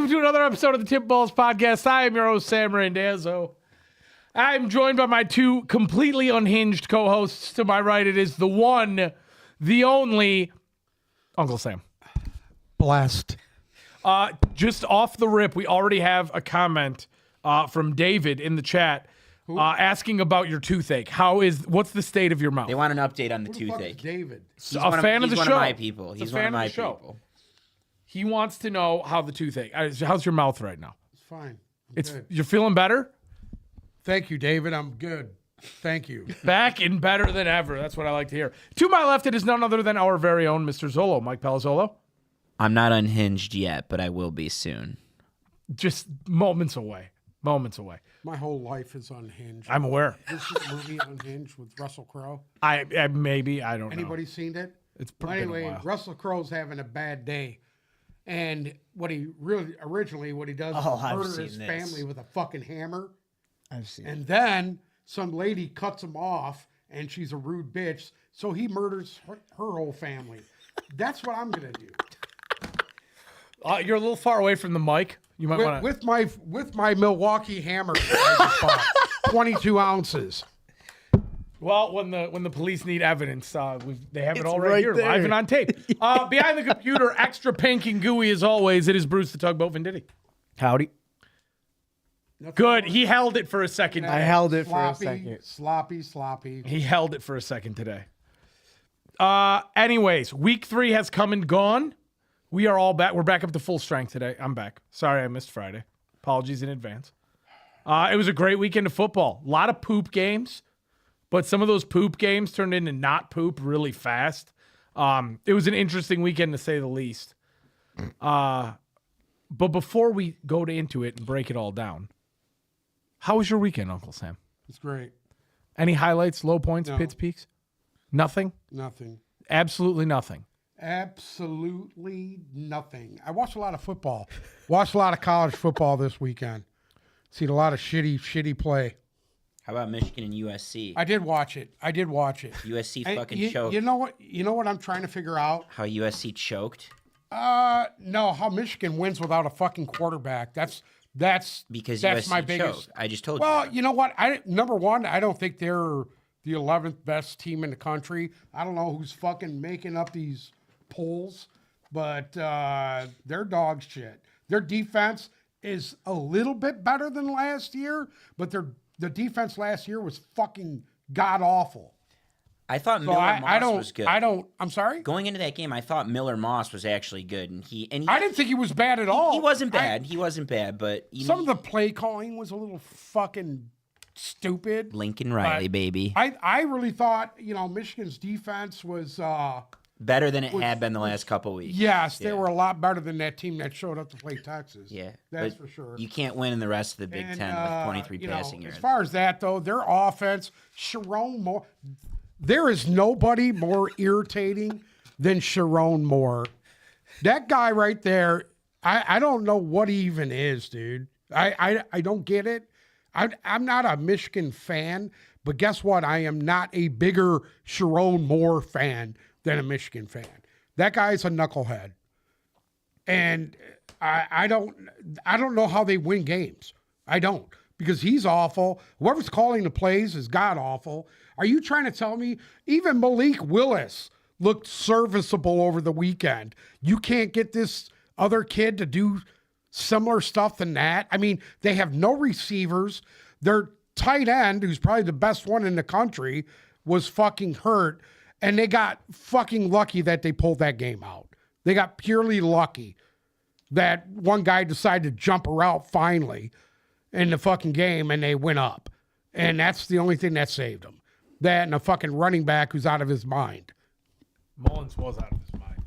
welcome to another episode of the Tip Balls Podcast. I am your host, Sam Randazzo. I'm joined by my two completely unhinged co-hosts. To my right, it is the one, the only, Uncle Sam. Blessed. Just off the rip, we already have a comment from David in the chat asking about your toothache. What's the state of your mouth? They want an update on the Who the fuck is toothache. David? He's a fan of the show. He's one of my people. He's one of my show. people. He wants to know how the toothache. How's your mouth right now? It's fine. Good. You're feeling better? Thank you, David. I'm good. Thank you. Back and better than ever. That's what I like to hear. To my left, it is none other than our very own Mr. Zolo, Mike Palazzolo. I'm not unhinged yet, but I will be soon. Just moments away. Moments away. My whole life is unhinged. I'm aware. This is a movie Unhinged with Russell Crowe. I don't know. Anybody seen it? It's Well, been a anyway, while. Russell Crowe's having a bad day. And what he does Oh, is I've murder seen his this. family with a fucking hammer. I've seen And then some lady cuts him off, and she's a rude bitch, so he murders her whole family. That's what I'm gonna do. You're a little far away from the mic. You might want to. With my Milwaukee hammer that I just bought, 22 ounces. Well, when the police need evidence, they have it It's all right right here, there. live and on tape. Behind the computer, extra pink and gooey as always, it is Bruce the Tugboat Venditti. Howdy. Good. He held it for a second. I held it for a second. Sloppy. He held it for a second today. Anyways, week 3 has come and gone. We are all back. We're back up to full strength today. I'm back. Sorry I missed Friday. Apologies in advance. It was a great weekend of football. A lot of poop games, but some of those poop games turned into not poop really fast. It was an interesting weekend to say the least. But before we go into it and break it all down, how was your weekend, Uncle Sam? It's great. Any highlights, low points, No. pits, peaks? Nothing? Nothing. Absolutely nothing. Absolutely nothing. I watched a lot of football. Watched a lot of college football this weekend. Seen a lot of shitty play. How about Michigan and USC? I did watch it. USC And fucking choked. You know what? You know what I'm trying to figure out? How USC choked? No, how Michigan wins without a fucking quarterback. That's Because that's USC my biggest. choked. I just told Well, you. you know what? Number one, I don't think they're the 11th best team in the country. I don't know who's fucking making up these polls, but they're dog shit. Their defense is a little bit better than last year, but the defense last year was fucking god awful. I thought So Miller Moss was good. I'm sorry. Going into that game, I thought Miller Moss was actually good, and he I didn't think he was bad at all. he wasn't bad. He wasn't bad, but Some of the play calling was a little fucking stupid. Lincoln Riley, But baby, I really thought, Michigan's defense was better than it had been the last couple weeks. yes, they Yeah. were a lot better than that team that showed up to play Texas. Yeah, That's but for sure. You can't win in the rest of the Big And, Ten with 23 you know, passing yards. As far as that though, their offense, Sharon Moore, there is nobody more irritating than Sharon Moore. That guy right there, I don't know what he even is, dude. I don't get it. I'm not a Michigan fan, but guess what? I am not a bigger Sharon Moore fan than a Michigan fan. That guy's a knucklehead. And I don't know how they win games. I don't, because he's awful. Whoever's calling the plays is god awful. Are you trying to tell me even Malik Willis looked serviceable over the weekend? You can't get this other kid to do similar stuff than that? I mean, they have no receivers. Their tight end, who's probably the best one in the country, was fucking hurt. And they got fucking lucky that they pulled that game out. They got purely lucky that one guy decided to jump a route finally in the fucking game and they went up. And that's the only thing that saved them. That and a fucking running back who's out of his mind. Mullins was out of his mind.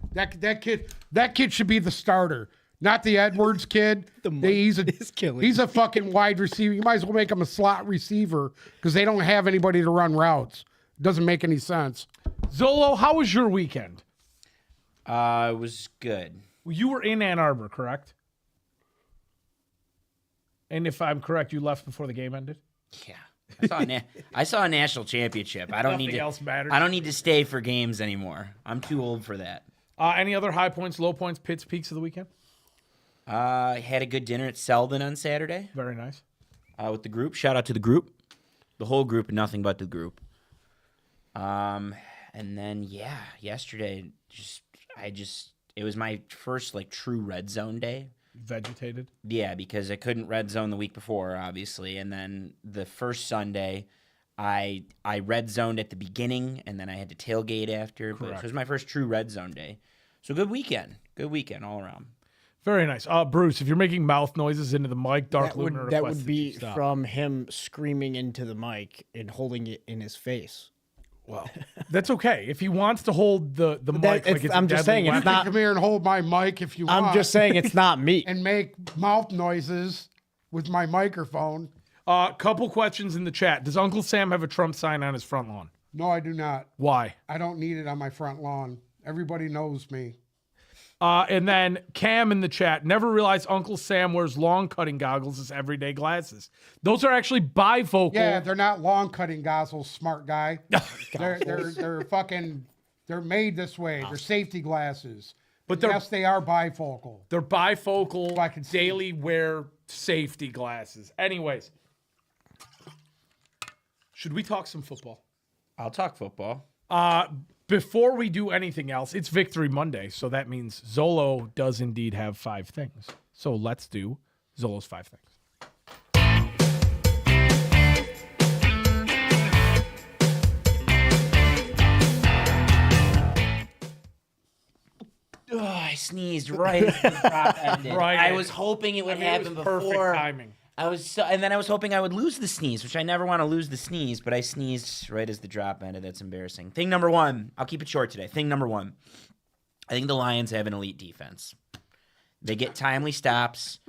That kid should be the starter, not the Edwards kid. He's a fucking wide receiver. You might as well make him a slot receiver because they don't have anybody to run routes. Doesn't make any sense. Zolo, how was your weekend? It was good. You were in Ann Arbor, correct? And if I'm correct, you left before the game ended? Yeah. I saw a national championship. I don't Nothing need to. else matters. I don't need to stay for games anymore. I'm too old for that. Any other high points, low points, pits, peaks of the weekend? I had a good dinner at Selden on Saturday Very nice. with the group. Shout out to the group. The whole group and nothing but the group. And then, yesterday, it was my first, true red zone day. Vegetated. Yeah, because I couldn't red zone the week before, obviously. And then the first Sunday, I red zoned at the beginning, and then I had to tailgate after. But Correct. it was my first true red zone day. So good weekend. Good weekend all around. Very nice. Bruce, if you're making mouth noises into the mic, Dark Lunar that requests would be you stop. from him screaming into the mic and holding it in his face. Well, that's okay. If he wants to hold the mic like it's I'm just saying, You it's can not. come here and hold my mic if you want. I'm just saying it's not me. And make mouth noises with my microphone. Couple questions in the chat. Does Uncle Sam have a Trump sign on his front lawn? No, I do not. Why? I don't need it on my front lawn. Everybody knows me. And then Cam in the chat, never realized Uncle Sam wears long cutting goggles as everyday glasses. Those are actually bifocal. Yeah, they're not long cutting goggles, smart guy. they're fucking, they're made this way. They're safety glasses. But Yes, they are bifocal. They're bifocal I can see. daily wear safety glasses. Anyways, should we talk some football? I'll talk football. Before we do anything else, it's Victory Monday, so that means Zolo does indeed have 5 things. So let's do Zolo's 5 things. Oh, I sneezed right as the drop ended. Right. I was hoping it would happen Perfect before. timing. And then I was hoping I would lose the sneeze, which I never want to lose the sneeze, but I sneezed right as the drop ended. That's embarrassing. Thing number 1, I'll keep it short today. Thing number 1, I think the Lions have an elite defense. They get timely stops.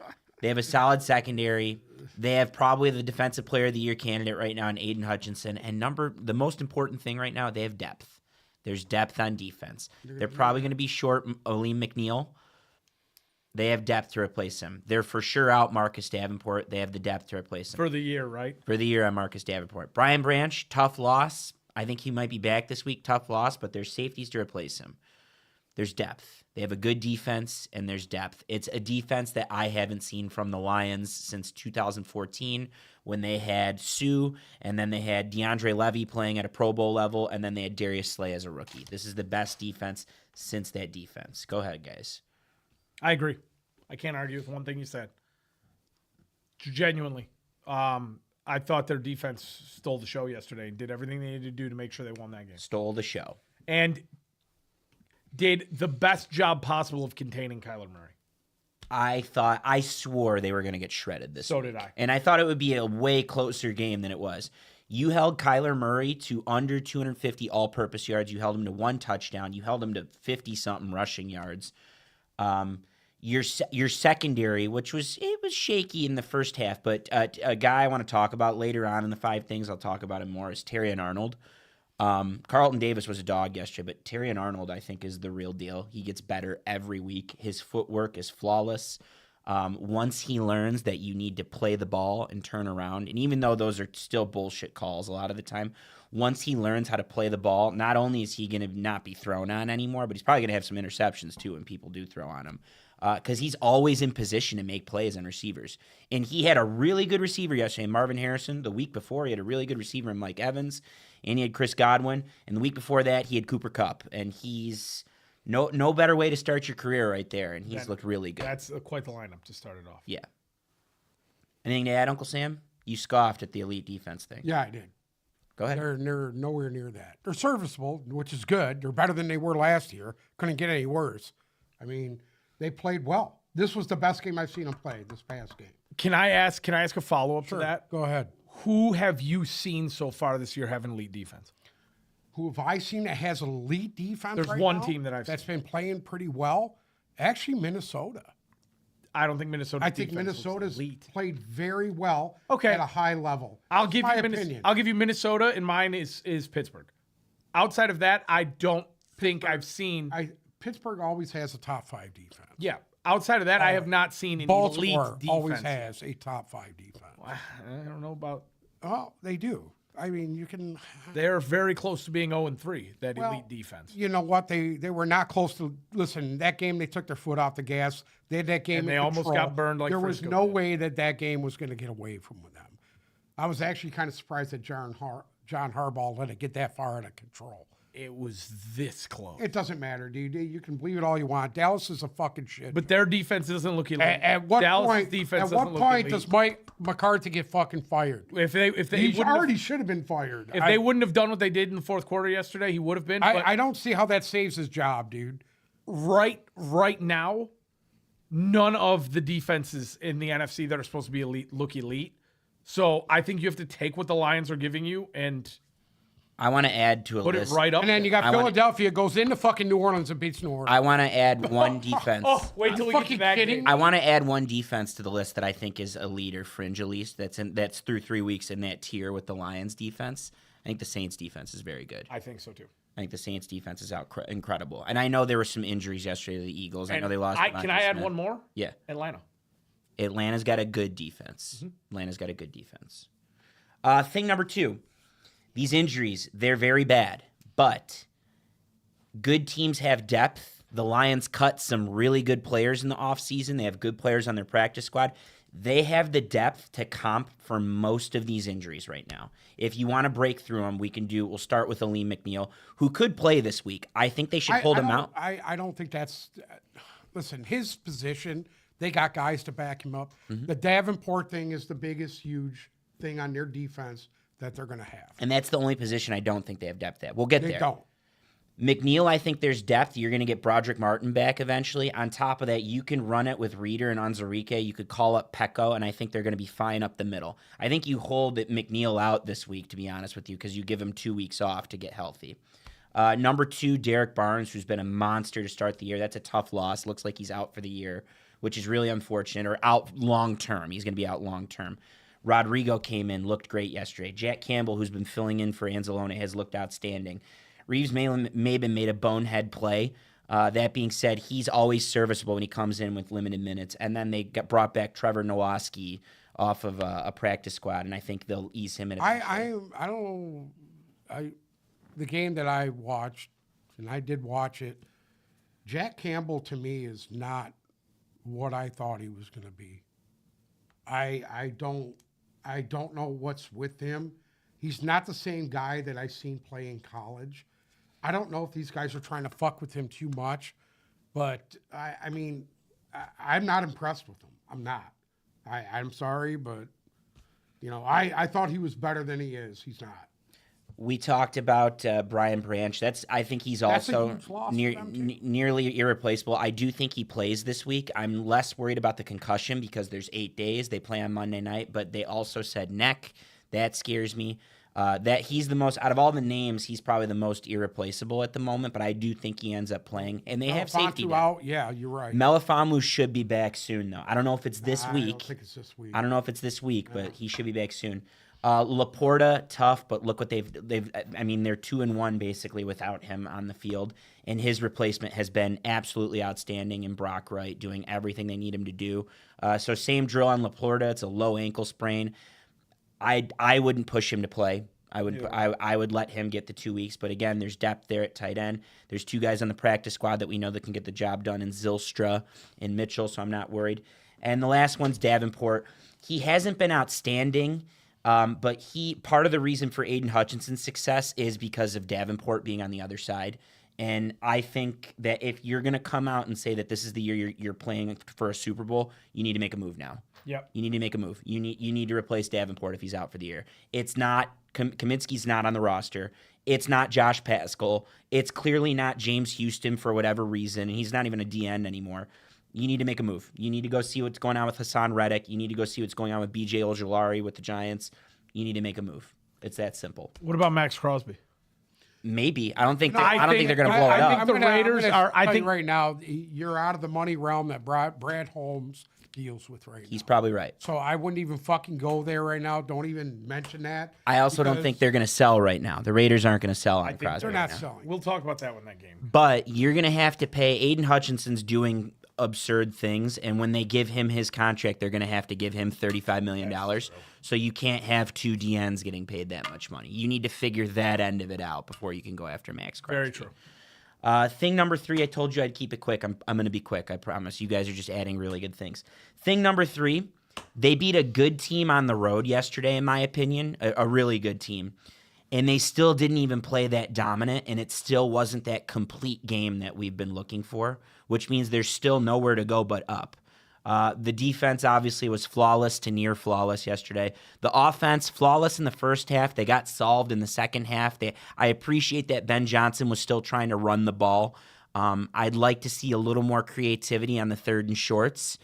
They have a solid secondary. They have probably the defensive player of the year candidate right now in Aiden Hutchinson. And the most important thing right now, they have depth. There's depth on defense. They're probably going to be short Aleem McNeil. They have depth to replace him. They're for sure out Marcus Davenport. They have the depth to replace him. For the year, right? For the year on Marcus Davenport. Brian Branch, tough loss. I think he might be back this week. Tough loss, but there's safeties to replace him. There's depth. They have a good defense, and there's depth. It's a defense that I haven't seen from the Lions since 2014 when they had Sue, and then they had DeAndre Levy playing at a Pro Bowl level, and then they had Darius Slay as a rookie. This is the best defense since that defense. Go ahead, guys. I agree. I can't argue with one thing you said. Genuinely. I thought their defense stole the show yesterday and did everything they needed to do to make sure they won that game. Stole the show. And did the best job possible of containing Kyler Murray. I swore they were going to get shredded this So week. did I. And I thought it would be a way closer game than it was. You held Kyler Murray to under 250 all-purpose yards. You held him to 1 touchdown. You held him to 50-something rushing yards. Your secondary, which was shaky in the first half, but a guy I want to talk about later on in the 5 things, I'll talk about him more, is Terrion Arnold. Carlton Davis was a dog yesterday, but Terrion Arnold, I think, is the real deal. He gets better every week. His footwork is flawless. Once he learns that you need to play the ball and turn around, and even though those are still bullshit calls a lot of the time, once he learns how to play the ball, not only is he going to not be thrown on anymore, but he's probably going to have some interceptions too when people do throw on him. Because he's always in position to make plays on receivers. And he had a really good receiver yesterday, Marvin Harrison. The week before, he had a really good receiver in Mike Evans. And he had Chris Godwin. And the week before that, he had Cooper Kupp. And he's no better way to start your career right there. And he's looked really good. That's quite the lineup to start it off. Yeah. Anything to add, Uncle Sam? You scoffed at the elite defense thing. Yeah, I did. Go ahead. They're nowhere near that. They're serviceable, which is good. They're better than they were last year. Couldn't get any worse. I mean, they played well. This was the best game I've seen them play this past game. Can I ask a follow-up to that? Go ahead. Who have you seen so far this year have an elite defense? Who have I seen that has elite defense? There's right one now team that I've that's seen. been playing pretty well. Actually, Minnesota. I don't think Minnesota. I think Minnesota's elite. played very well Okay. at a high level. I'll That's give my you opinion. I'll give you Minnesota, and mine is Pittsburgh. Outside of that, I don't think I've seen. Pittsburgh always has a top 5 defense. Yeah. Outside of that, I have not seen an Baltimore elite defense. always has a top 5 defense. I don't know about. Oh, they do. I mean, you can. They're very close to being 0-3. That Well, elite defense. You know what? They were not close to. Listen, that game they took their foot off the gas. They had that game. And in they almost control. got burned like there was Frisco no did. way that game was going to get away from them. I was actually kind of surprised that John Harbaugh let it get that far out of control. It was this close. It doesn't matter, dude. You can believe it all you want. Dallas is a fucking shit. But their defense doesn't look elite. At what Dallas' point? defense At doesn't what look point elite. does Mike McCarthy get fucking fired? If they He wouldn't already have, should have been fired. if they wouldn't have done what they did in the fourth quarter yesterday, he would have been. But I don't see how that saves his job, dude. right now, none of the defenses in the NFC that are supposed to be elite look elite. So I think you have to take what the Lions are giving you and I want to add to a put list. it right up. And then you got I wanna- Philadelphia goes into fucking New Orleans and beats New Orleans. I want to add one defense. Oh, wait till we get to fucking that kidding game. me? I want to add one defense to the list that I think is elite or fringe at least. That's through 3 weeks in that tier with the Lions defense. I think the Saints defense is very good. I think so too. I think the Saints defense is incredible. And I know there were some injuries yesterday to the Eagles. I know they lost. Can Devontae I add Smith. one more? Yeah. Atlanta. Atlanta's got a good defense. Atlanta's got a good defense. Thing number 2. These injuries, they're very bad, but good teams have depth. The Lions cut some really good players in the offseason. They have good players on their practice squad. They have the depth to comp for most of these injuries right now. If you want to break through them, we'll start with Aleem McNeil, who could play this week. I think they should hold him out. I don't think that's. Listen, his position, they got guys to back him up. The Davenport thing is the biggest, huge thing on their defense that they're going to have. And that's the only position I don't think they have depth at. We'll get They there. don't. McNeil, I think there's depth. You're going to get Broderick Martin back eventually. On top of that, you can run it with Reeder and Onwuzurike. You could call up Pecco, and I think they're going to be fine up the middle. I think you hold McNeil out this week, to be honest with you, because you give him 2 weeks off to get healthy. Number 2, Derek Barnes, who's been a monster to start the year. That's a tough loss. Looks like he's out for the year, which is really unfortunate, or out long-term. He's going to be out long-term. Rodrigo came in, looked great yesterday. Jack Campbell, who's been filling in for Anzalone, has looked outstanding. Reeves Maben made a bonehead play. That being said, he's always serviceable when he comes in with limited minutes. And then they brought back Trevor Nowaski off of a practice squad, and I think they'll ease him in. I don't know. The game that I watched, and I did watch it, Jack Campbell to me is not what I thought he was going to be. I don't know what's with him. He's not the same guy that I seen play in college. I don't know if these guys are trying to fuck with him too much, but I'm not impressed with him. I'm not. I'm sorry, but I thought he was better than he is. He's not. We talked about Brian Branch. I think he's That's a also huge loss for them, too. nearly irreplaceable. I do think he plays this week. I'm less worried about the concussion because there's 8 days. They play on Monday night, but they also said neck. That scares me. That he's the most, out of all the names, he's probably the most irreplaceable at the moment, but I do think he ends up playing. And they have safety Melifonwu depth. out. Yeah, you're right. Melifonwu should be back soon, though. I don't know if it's this I week. don't think it's this week. I don't know if it's this week, but he should be back soon. Laporta, tough, but look what they've. I mean, they're 2-1 basically without him on the field, and his replacement has been absolutely outstanding in Brock Wright, doing everything they need him to do. So same drill on Laporta. It's a low ankle sprain. I wouldn't push him to play. I would let him get the 2 weeks, but again, there's depth there at tight end. There's 2 guys on the practice squad that we know that can get the job done in Zylstra and Mitchell, so I'm not worried. And the last one's Davenport. He hasn't been outstanding. But part of the reason for Aiden Hutchinson's success is because of Davenport being on the other side. And I think that if you're going to come out and say that this is the year you're playing for a Super Bowl, you need to make a move now. Yep. You need to make a move. You need to replace Davenport if he's out for the year. It's not Kaminsky's not on the roster. It's not Josh Pascal. It's clearly not James Houston for whatever reason. He's not even a DN anymore. You need to make a move. You need to go see what's going on with Hassan Reddick. You need to go see what's going on with B.J. Ojulari with the Giants. You need to make a move. It's that simple. What about Max Crosby? Maybe. I don't think they're I think- going to blow it I up. think the Raiders are- I tell you think- right now, you're out of the money realm that Brad Holmes deals with right He's now. probably right. So I wouldn't even fucking go there right now. Don't even mention that. I also don't think they're going to sell right now. The Raiders aren't going to sell on Crosby. They're right not now. selling. We'll talk about that when that game. But you're going to have to pay. Aiden Hutchinson's doing absurd things, and when they give him his contract, they're going to have to give him $35 million. So you can't have 2 DNs getting paid that much money. You need to figure that end of it out before you can go after Max Crosby. Very true. Thing number 3, I told you I'd keep it quick. I'm going to be quick, I promise. You guys are just adding really good things. Thing number 3, they beat a good team on the road yesterday, in my opinion, a really good team. And they still didn't even play that dominant, and it still wasn't that complete game that we've been looking for, which means there's still nowhere to go but up. The defense obviously was flawless to near flawless yesterday. The offense, flawless in the first half. They got solved in the second half. I appreciate that Ben Johnson was still trying to run the ball. I'd like to see a little more creativity on the 3rd and shorts.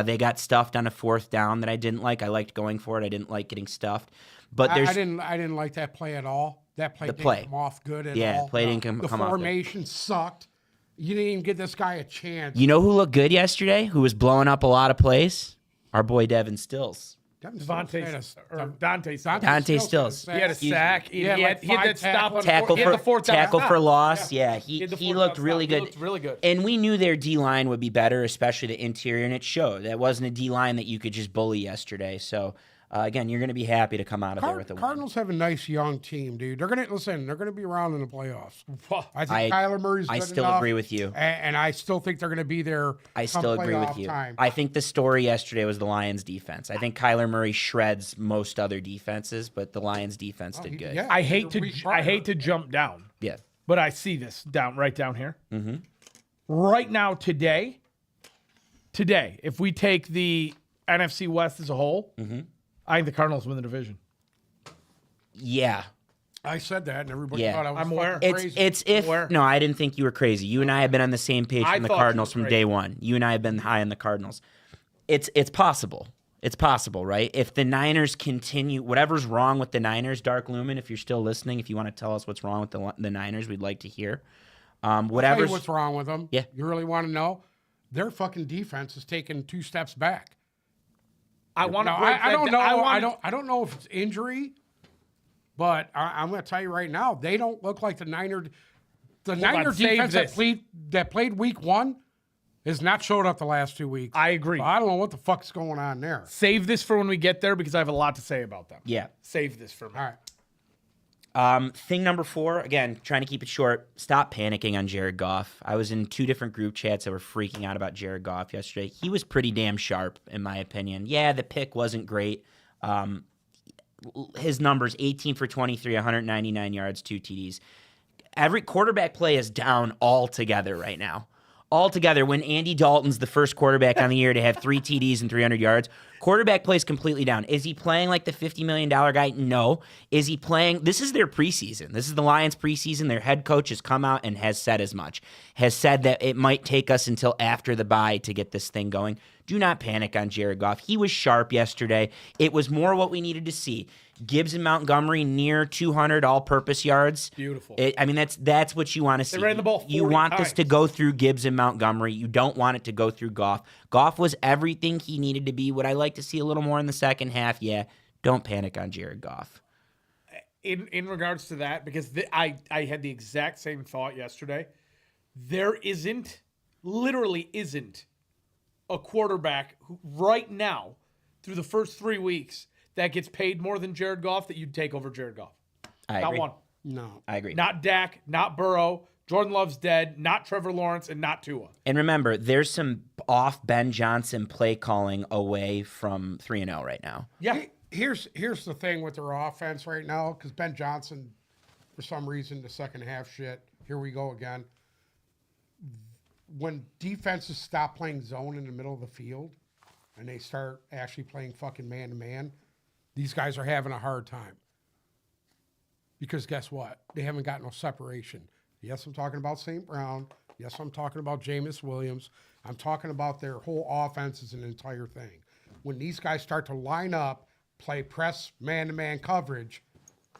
They got stuffed on a 4th down that I didn't like. I liked going for it. I didn't like getting stuffed. But I didn't like that play at all. That play didn't come off good at all. Yeah, play didn't come off good. The formation sucked. You didn't even give this guy a chance. You know who looked good yesterday? Who was blowing up a lot of plays? Our boy Devin Stills. Dante Stills. He had a sack. He had that stop on tackle the fourth tackle down. for loss. Yeah, He he looked really good. He looked really good. And we knew their D-line would be better, especially the interior, and it showed. That wasn't a D-line that you could just bully yesterday. So, again, you're going to be happy to come out of there with a win. Cardinals have a nice young team, dude. They're gonna be around in the playoffs. I think Kyler Murray's good I still enough, agree with you. and I still think they're gonna be there. I still agree with you. Time. I think the story yesterday was the Lions' defense. I think Kyler Murray shreds most other defenses, but the Lions' defense did good. Yeah, I hate to jump down. Yeah. But I see this right down here. Mm-hmm. Right now, today, if we take the NFC West as a whole, I think the Cardinals win the division. Yeah. I said that, and everybody Yeah. thought I was I'm aware. crazy. No, I didn't think you were crazy. You and I have been on the same page I from the thought you Cardinals were from crazy. day one. You and I have been high on the Cardinals. It's possible. It's possible, right? If the Niners continue, whatever's wrong with the Niners, Dark Lumen, if you're still listening, if you want to tell us what's wrong with the Niners, we'd like to hear. Tell Whatever's you what's wrong with them? Yeah. You really want to know? Their fucking defense is taking 2 steps back. I want to. I don't know. I don't know if it's injury, but I'm going to tell you right now, they don't look like the Niner. The Niner defense that played week 1 has not showed up the last 2 weeks. I agree. So I don't know what the fuck's going on there. Save this for when we get there because I have a lot to say about them. Yeah. Save this for me. All right. Thing number 4, again, trying to keep it short, stop panicking on Jared Goff. I was in 2 different group chats that were freaking out about Jared Goff yesterday. He was pretty damn sharp, in my opinion. Yeah, the pick wasn't great. His numbers, 18 for 23, 199 yards, 2 TDs. Every quarterback play is down altogether right now. Altogether, when Andy Dalton's the first quarterback on the year to have 3 TDs and 300 yards, quarterback play is completely down. Is he playing like the $50 million guy? No. Is he playing? This is their preseason. This is the Lions preseason. Their head coach has come out and has said as much. Has said that it might take us until after the bye to get this thing going. Do not panic on Jared Goff. He was sharp yesterday. It was more what we needed to see. Gibbs and Montgomery near 200 all-purpose yards. Beautiful. That's what you want to see. They ran the ball 40 You want times. this to go through Gibbs and Montgomery. You don't want it to go through Goff. Goff was everything he needed to be. Would I like to see a little more in the second half? Yeah. Don't panic on Jared Goff. In regards to that, because I had the exact same thought yesterday. There literally isn't a quarterback who right now, through the first 3 weeks, that gets paid more than Jared Goff that you'd take over Jared Goff. I Not agree. one. No. I agree. Not Dak, not Burrow. Jordan Love's dead. Not Trevor Lawrence, and not Tua. And remember, there's some off Ben Johnson play calling away from 3-0 right now. Yeah. Here's the thing with their offense right now, because Ben Johnson, for some reason, the second half shit. Here we go again. When defenses stop playing zone in the middle of the field and they start actually playing fucking man-to-man, these guys are having a hard time. Because guess what? They haven't got no separation. Yes, I'm talking about St. Brown. Yes, I'm talking about Jameis Williams. I'm talking about their whole offense as an entire thing. When these guys start to line up, play press, man-to-man coverage,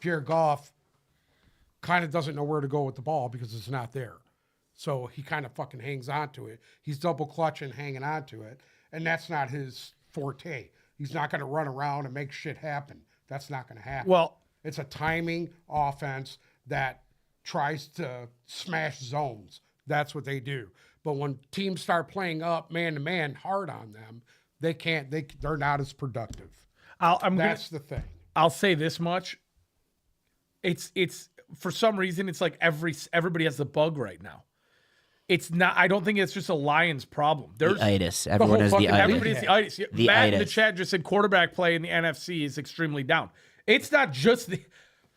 Jared Goff kind of doesn't know where to go with the ball because it's not there. So he kind of fucking hangs on to it. He's double clutching, hanging on to it. And that's not his forte. He's not going to run around and make shit happen. That's not going to happen. Well, It's a timing offense that tries to smash zones. That's what they do. But when teams start playing up man-to-man hard on them, they're not as productive. That's the thing. I'll say this much. It's for some reason it's like everybody has the bug right now. It's not. I don't think it's just a Lions problem. There's The itis. Everyone has the everybody itis. has the itis. The Matt in the itis. chat just said quarterback play in the NFC is extremely down. It's not just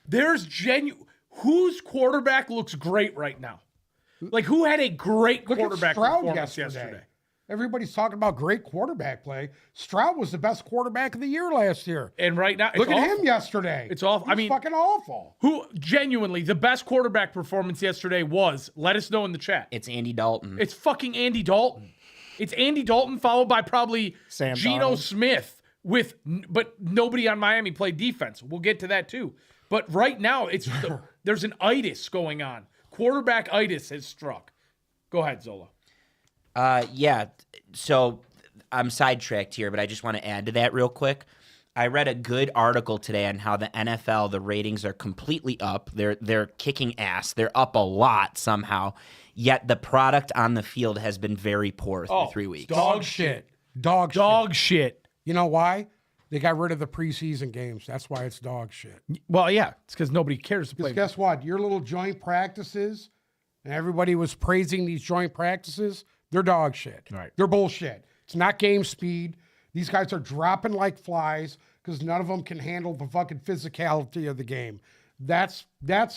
there's genuine. Whose quarterback looks great right now? Like who had a great Look at quarterback Stroud performance yesterday. Everybody's talking about great quarterback play. Stroud was the best quarterback of the year last year. And right now, Look it's at awful. him yesterday. It's awful. He's I mean, fucking awful. who genuinely the best quarterback performance yesterday was? Let us know in the chat. It's Andy Dalton. It's fucking Andy Dalton. It's Andy Dalton followed by probably Sam Geno Darnold. Smith but nobody on Miami played defense. We'll get to that too. But right now, there's an itis going on. Quarterback itis has struck. Go ahead, Zola. Yeah. So I'm sidetracked here, but I just want to add to that real quick. I read a good article today on how the NFL, the ratings are completely up. They're kicking ass. They're up a lot somehow. Yet the product on the field has been very poor through 3 weeks. Dog shit. Dog Shit. You know why? They got rid of the preseason games. That's why it's dog shit. Well, yeah, it's because nobody cares to play. Because guess what? Your little joint practices, and everybody was praising these joint practices, they're dog shit. Right. They're bullshit. It's not game speed. These guys are dropping like flies because none of them can handle the fucking physicality of the game. That's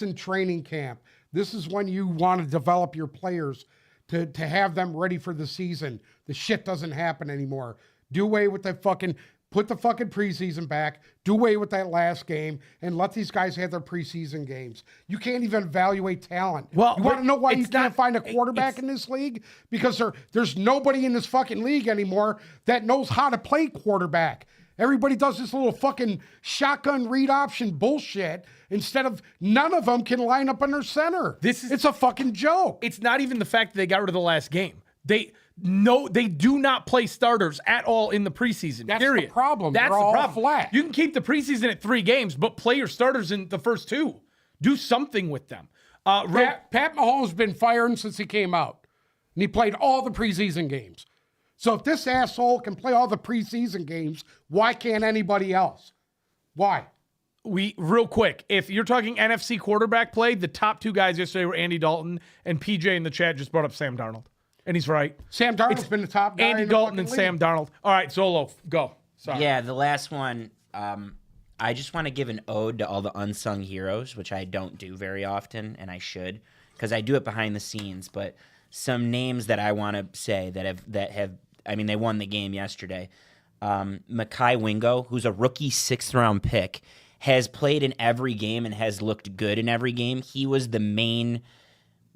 in training camp. This is when you want to develop your players to have them ready for the season. The shit doesn't happen anymore. Do away with that fucking... Put the fucking preseason back, do away with that last game, and let these guys have their preseason games. You can't even evaluate talent. Well, you want to know why you it's can't not- find a quarterback in this league? Because there's nobody in this fucking league anymore that knows how to play quarterback. Everybody does this little fucking shotgun read option bullshit instead of none of them can line up under center. It's a fucking joke. It's not even the fact that they got rid of the last game. They do not play starters at all in the preseason. That's period. the problem. That's They're the all problem. flat. You can keep the preseason at 3 games, but play your starters in the first 2. Do something with them. Pat Mahomes has been firing since he came out, and he played all the preseason games. So if this asshole can play all the preseason games, why can't anybody else? Why? Real quick, if you're talking NFC quarterback play, the top 2 guys yesterday were Andy Dalton, and PJ in the chat just brought up Sam Darnold. And he's right. Sam Darnold's been the top guy. Andy in the Dalton and fucking Sam league. Darnold. All right, Zolo, go. Sorry. Yeah, the last one, I just want to give an ode to all the unsung heroes, which I don't do very often, and I should, because I do it behind the scenes. But some names that I want to say that have I mean, they won the game yesterday. Mekhi Wingo, who's a rookie 6th-round pick, has played in every game and has looked good in every game. He was the main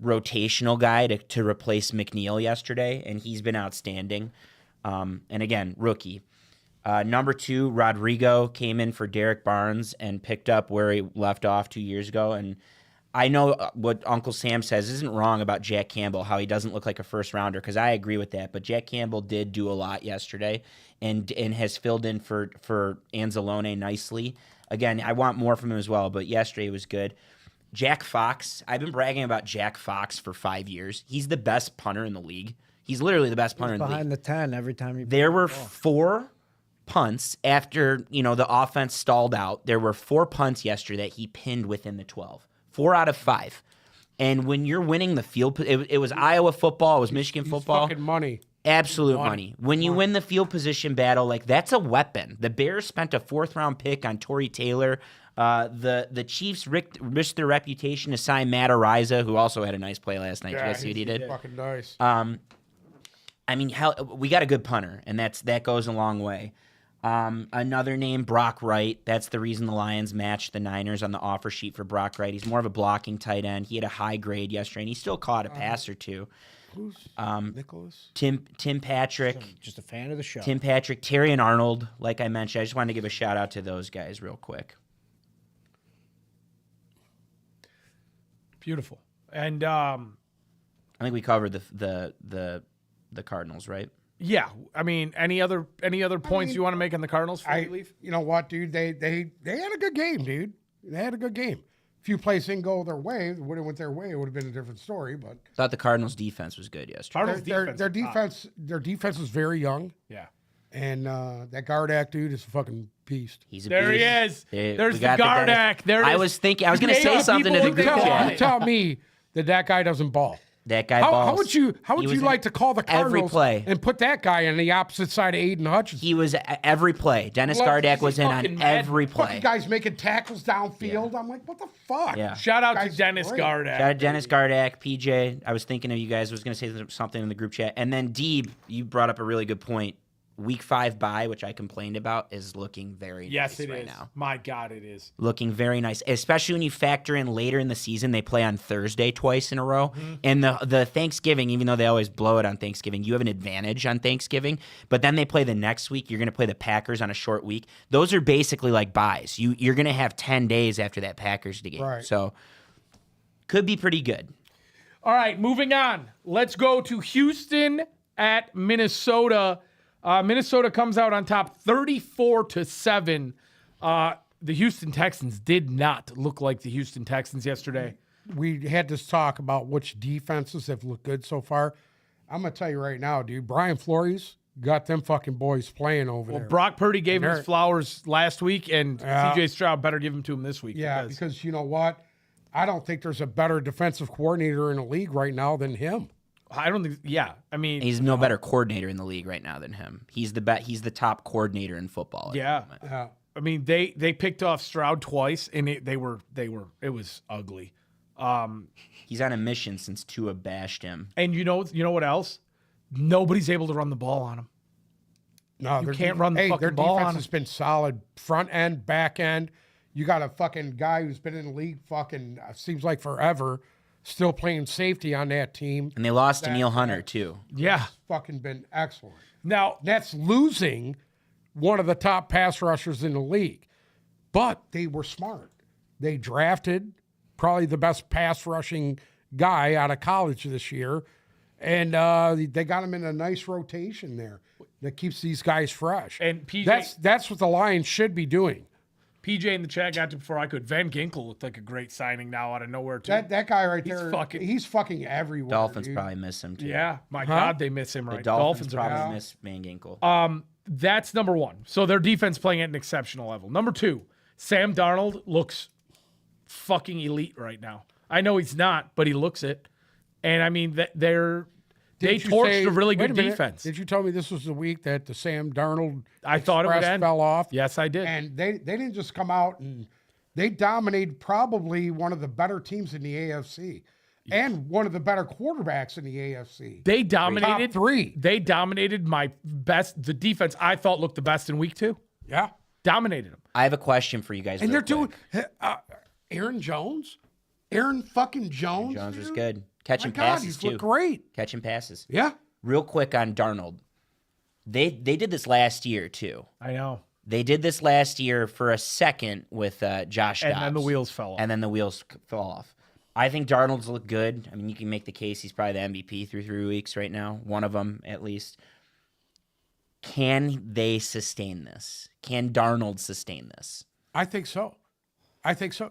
rotational guy to replace McNeil yesterday, and he's been outstanding. And again, rookie. Number 2, Rodrigo came in for Derek Barnes and picked up where he left off 2 years ago. And I know what Uncle Sam says isn't wrong about Jack Campbell, how he doesn't look like a first rounder, because I agree with that. But Jack Campbell did do a lot yesterday and has filled in for Anzalone nicely. Again, I want more from him as well, but yesterday was good. Jack Fox, I've been bragging about Jack Fox for 5 years. He's the best punter in the league. He's literally the best punter in the league. Behind the 10 every time you. There were 4 punts after, the offense stalled out. There were 4 punts yesterday that he pinned within the 12. 4 out of 5. And when you're winning the field, it was Iowa football, it was Michigan football. Fucking money. Absolute money. When you win the field position battle, that's a weapon. The Bears spent a 4th-round pick on Torrey Taylor. The Chiefs risked their reputation to sign Matt Ariza, who also had a nice play last night. Did you guys see what he did? Fucking nice. I mean, we got a good punter, and that goes a long way. Another name, Brock Wright. That's the reason the Lions matched the Niners on the offer sheet for Brock Wright. He's more of a blocking tight end. He had a high grade yesterday, and he still caught a pass or 2. Who's Nicholas? Tim Patrick. Just a fan of the show. Tim Patrick, Terry and Arnold, like I mentioned. I just wanted to give a shout out to those guys real quick. Beautiful. And I think we covered the Cardinals, right? yeah, I mean, any other points you want to make on the Cardinals before we leave? You know what, dude? They had a good game, dude. They had a good game. A few plays didn't go their way. If it would have went their way, it would have been a different story. But Thought the Cardinals defense was good yesterday. Cardinals their defense is very young. Yeah. And that Gardak dude is a fucking beast. He's a There he beast. is. There's we the got Gardak. Dennis- There it I is. was thinking. I was going to Yeah, say something to people the group look chat. at Tell me that guy doesn't ball. That guy How balls. would you He was in like to call the every Cardinals play. and put that guy on the opposite side of Aiden Hutchinson? He was every play. Dennis Well, Gardak he's was in on fucking mad. every Fucking play. guys making tackles downfield. I'm like, what the fuck? Yeah. Shout out to Guy's Dennis great. Gardak. Shout out Dennis Gardak, PJ. I was thinking of you guys. I was going to say something in the group chat. And then Deeb, you brought up a really good point. Week 5 bye, which I complained about, is looking very Yes, nice it right is. now. My God, it is. Looking very nice, especially when you factor in later in the season, they play on Thursday twice in a row. Mm-hmm. And the Thanksgiving, even though they always blow it on Thanksgiving, you have an advantage on Thanksgiving. But then they play the next week. You're going to play the Packers on a short week. Those are basically like buys. You're going to have 10 days after that Packers game. Right. So could be pretty good. All right, moving on. Let's go to Houston at Minnesota. Minnesota comes out on top 34-7. The Houston Texans did not look like the Houston Texans yesterday. We had this talk about which defenses have looked good so far. I'm gonna tell you right now, dude. Brian Flores got them fucking boys playing over there. Brock Purdy gave him his They're- flowers last week, and CJ Stroud better give him to him this week. Yeah, because you know what? I don't think there's a better defensive coordinator in the league right now than him. I don't think. Yeah, I mean, He's no better coordinator in the league right now than him. He's the top coordinator in football. at the yeah. moment. I mean, they picked off Stroud twice, and it was ugly. He's on a mission since Tua bashed him. And you know what else? Nobody's able to run the ball on him. No, You their can't run the their fucking ball defense on has been solid, front end, back end. You got a fucking guy who's been in the league fucking seems like forever, still playing safety on that team. And they lost to Neil Hunter, too. Yeah. Fucking been excellent. Now, That's losing one of the top pass rushers in the league. But they were smart. They drafted probably the best pass rushing guy out of college this year. And they got him in a nice rotation there that keeps these guys fresh. And PJ that's what the Lions should be doing. PJ in the chat got to before I could. Van Ginkel looked like a great signing now out of nowhere too. That guy right He's there, fucking- he's fucking everywhere. Dolphins dude. probably miss him, too. Yeah, my God, they miss him The right. Dolphins are probably out. miss Van Ginkel. That's number one. So their defense playing at an exceptional level. Number two, Sam Darnold looks fucking elite right now. I know he's not, but he looks it. And I mean, they Did you torched say- a really wait good minute, defense. Did you tell me this was the week that the Sam Darnold I thought it would Express end. fell off? Yes, I did. And they didn't just come out and they dominated probably one of the better teams in the AFC and one of the better quarterbacks in the AFC. They dominated Top three. They dominated my best. The defense I thought looked the best in week 2. Yeah. Dominated them. I have a question for you guys. And real they're doing quick. Aaron Jones? Aaron fucking Jones? Jones was dude? good. My Catching God, passes, he's too. looked great. Catching passes. Yeah. Real quick on Darnold. They did this last year, too. I know. They did this last year for a second with Josh Dobbs. And then the wheels fell off. And then the wheels fell off. I think Darnold's look good. I mean, you can make the case he's probably the MVP through 3 weeks right now. One of them, at least. Can they sustain this? Can Darnold sustain this? I think so.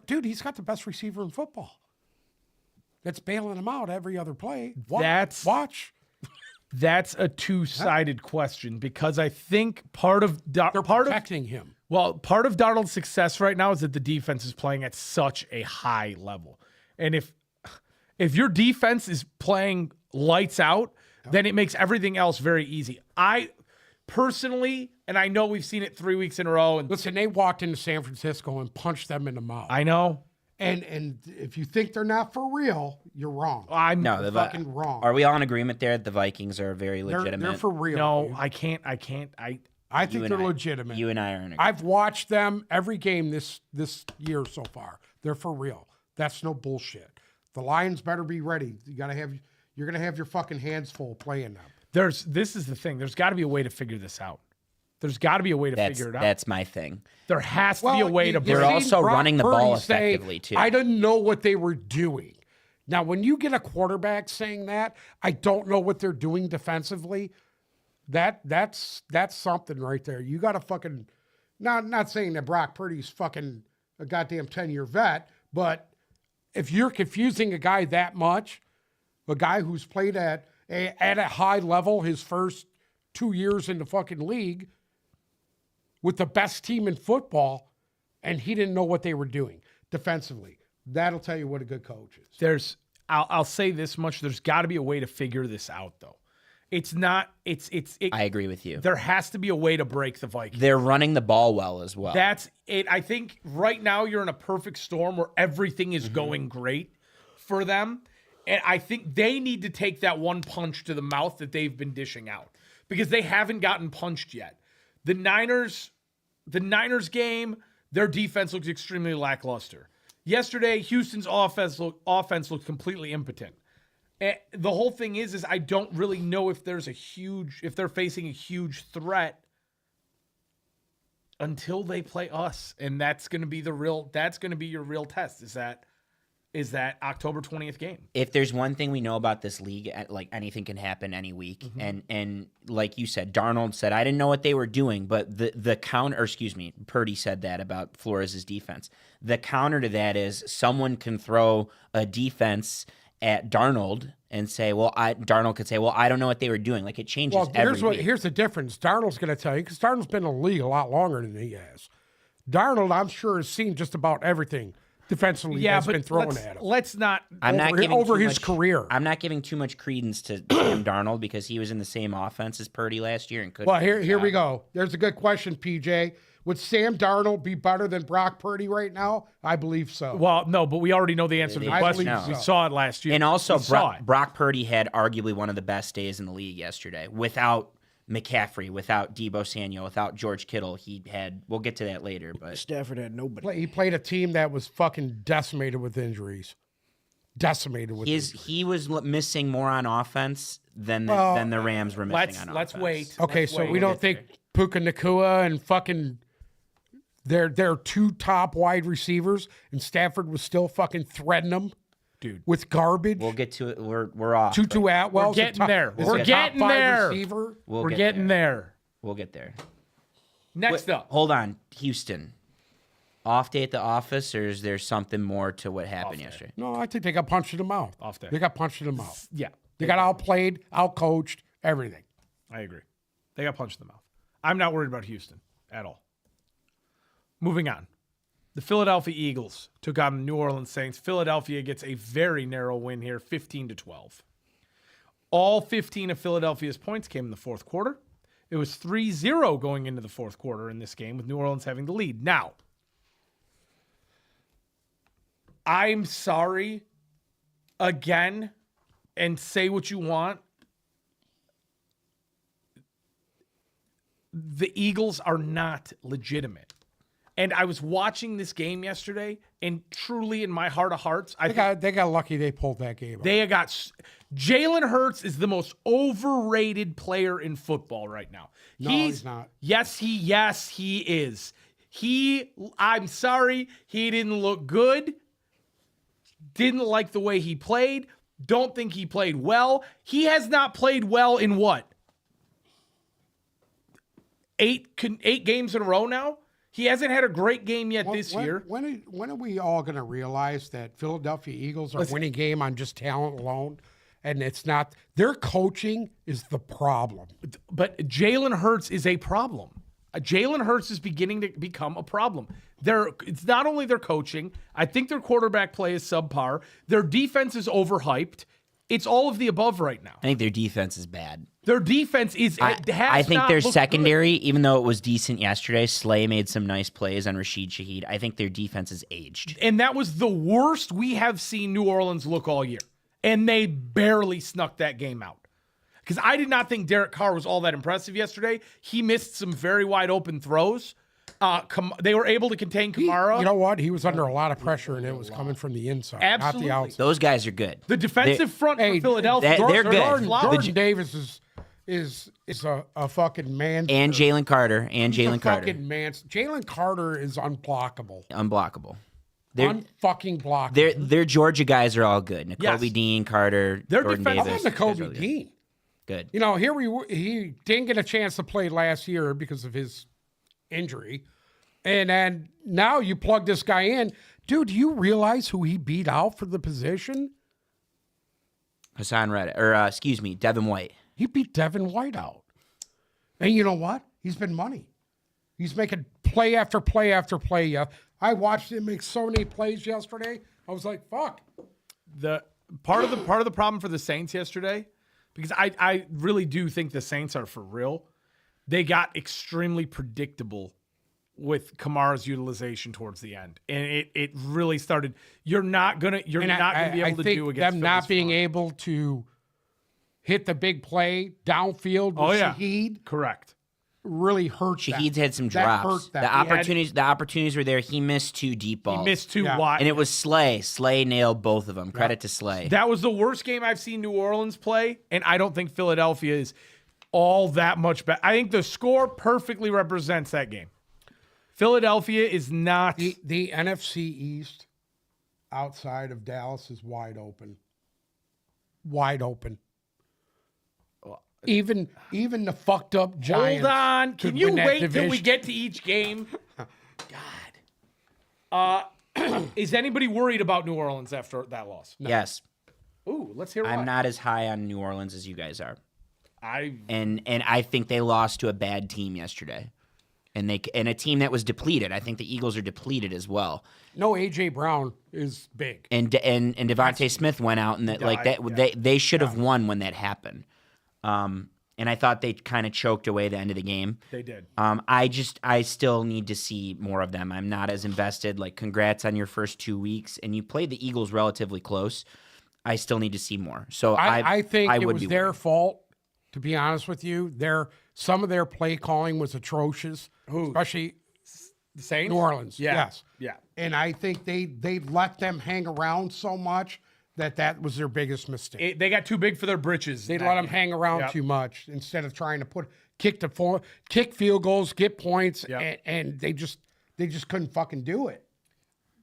Dude, he's got the best receiver in football. That's bailing him out every other play. Watch. That's a two-sided question because I think part of Protecting him. part of Darnold's success right now is that the defense is playing at such a high level. And if your defense is playing lights out, then it makes everything else very easy. I personally, and I know we've seen it 3 weeks in a row, and Listen, they walked into San Francisco and punched them in the mouth. I know And if you think they're not for real, you're wrong. I'm No, You're fucking wrong. Are we all in agreement there that the Vikings are very They're legitimate? for real. no, dude. I can't. I You think and they're I- legitimate. You and I are in agreement. I've watched them every game this year so far. They're for real. That's no bullshit. The Lions better be ready. You're gonna have your fucking hands full playing them. This is the thing. There's got to be a way to figure this out. There's got to be a way to figure it out. That's my thing. There has to be a way to you They're break. seen also Brock running the Purdy ball say, effectively, too. I didn't know what they were doing. Now, when you get a quarterback saying that, I don't know what they're doing defensively. That's something right there. You got to fucking not saying that Brock Purdy's fucking a goddamn 10-year vet, but if you're confusing a guy that much, a guy who's played at a high level his first 2 years in the fucking league with the best team in football, and he didn't know what they were doing defensively. That'll tell you what a good coach is. I'll say this much. There's got to be a way to figure this out, though. It's not. I agree with you. There has to be a way to break the Vikings. They're running the ball well as well. That's it. I think right now you're in a perfect storm where everything is going great for them. And I think they need to take that one punch to the mouth that they've been dishing out because they haven't gotten punched yet. The Niners game, their defense looks extremely lackluster. Yesterday, Houston's offense looked completely impotent. And the whole thing is I don't really know if they're facing a huge threat until they play us, and that's going to be your real test. Is that October 20th game? If there's one thing we know about this league, like anything can happen any week. And like you said, Darnold said, I didn't know what they were doing, but Purdy said that about Flores' defense. The counter to that is someone can throw a defense at Darnold and say, Darnold could say, I don't know what they were doing. Like it changes every week. Here's the difference. Darnold's going to tell you, because Darnold's been in the league a lot longer than he has. Darnold, I'm sure, has seen just about everything defensively that's been thrown at him. Let's not. Over his career. I'm not giving too much credence to Sam Darnold because he was in the same offense as Purdy last year and couldn't. Well, here we go. There's a good question, PJ. Would Sam Darnold be better than Brock Purdy right now? I believe so. Well, no, but we already know the answer to the question. believe so. We saw it last year. And also, Brock Purdy had arguably one of the best days in the league yesterday without McCaffrey, without Deebo Samuel, without George Kittle. We'll get to that later. But Stafford had nobody. He played a team that was fucking decimated with injuries. He was missing more on offense than the Rams were missing on offense. Let's wait. Okay, so we don't think Puka Nacua and fucking they're two top wide receivers, and Stafford was still fucking threading them, dude, with garbage. We'll get to it. We're off. Tutu Atwell's we're getting there. We're getting there. Receiver. We're getting there. We'll get there. Next up, hold on, Houston. Off day at the office, or is there something more to what happened yesterday? No, I think they got punched in the mouth. Off day. They got punched in the mouth. Yeah, they got outplayed, outcoached, everything. I agree. They got punched in the mouth. I'm not worried about Houston at all. Moving on. The Philadelphia Eagles took on the New Orleans Saints. Philadelphia gets a very narrow win here, 15-12. All 15 of Philadelphia's points came in the fourth quarter. It was 3-0 going into the fourth quarter in this game, with New Orleans having the lead. Now, I'm sorry again, and say what you want. The Eagles are not legitimate. And I was watching this game yesterday, and truly in my heart of hearts, they got lucky they pulled that game off. They got Jalen Hurts is the most overrated player in football right now. No, he's not. Yes, he is. I'm sorry, he didn't look good. Didn't like the way he played. Don't think he played well. He has not played well in what? 8 games in a row now? He hasn't had a great game yet this year. When are we all going to realize that Philadelphia Eagles are winning game on just talent alone? And it's not – their coaching is the problem. But Jalen Hurts is a problem. Jalen Hurts is beginning to become a problem. It's not only their coaching. I think their quarterback play is subpar. Their defense is overhyped. It's all of the above right now. I think their defense is bad. Their defense is. I think their secondary, even though it was decent yesterday, Slay made some nice plays on Rashid Shaheed. I think their defense is aged. And that was the worst we have seen New Orleans look all year. And they barely snuck that game out. Because I did not think Derek Carr was all that impressive yesterday. He missed some very wide open throws. They were able to contain Kamara. You know what? He was under a lot of pressure, and it was coming from the inside, Absolutely. not the outside. Those guys are good. The defensive front for Philadelphia. They're good. Jordan Davis is a fucking man. And Jalen Carter. Fucking man. Jalen Carter is unblockable. Unfucking blockable. Their Georgia guys are all good. Nakobe Dean, Carter, Jordan Davis. I love Nakobe Dean. Good. You know, he didn't get a chance to play last year because of his injury. And then now you plug this guy in. Dude, do you realize who he beat out for the position? Devin White. He beat Devin White out. And you know what? He's been money. He's making play after play after play. Yeah. I watched him make so many plays yesterday. I was like, fuck. The part of the problem for the Saints yesterday, because I really do think the Saints are for real. They got extremely predictable with Kamara's utilization towards the end, and it really started. You're not gonna be able to do against them not Philly's being front. able to hit the big play downfield with Shaheed Correct. really hurt. Shaheed's had some That drops. hurt that. The opportunities were there. He missed 2 deep balls. He missed 2 Yeah. wide. And it was Slay. Slay nailed both of them. Credit to Slay. That was the worst game I've seen New Orleans play, and I don't think Philadelphia is all that much better. I think the score perfectly represents that game. Philadelphia is not. The NFC East outside of Dallas is wide open. Wide open. Even the fucked up Giants. Hold on. Can could you win that wait till we division. get to each game? God. Is anybody worried about New Orleans after that loss? Yes. Ooh, let's hear why. I'm not as high on New Orleans as you guys are. I And I think they lost to a bad team yesterday. And a team that was depleted. I think the Eagles are depleted as well. No, A.J. Brown is big. And Devontae Smith went out and they should have won when that happened. And I thought they kind of choked away the end of the game. They did. I still need to see more of them. I'm not as invested. Like, congrats on your first 2 weeks, and you played the Eagles relatively close. I still need to see more. So I think it would was be their worried. fault. To be honest with you, some of their play calling was atrocious. Who? Especially The Saints? New Orleans. Yeah. Yes. Yeah. And I think they let them hang around so much that was their biggest mistake. They got too big for their britches. They that let them game. hang around Yep. too much instead of trying to kick field goals, get points, Yep. and they just couldn't fucking do it.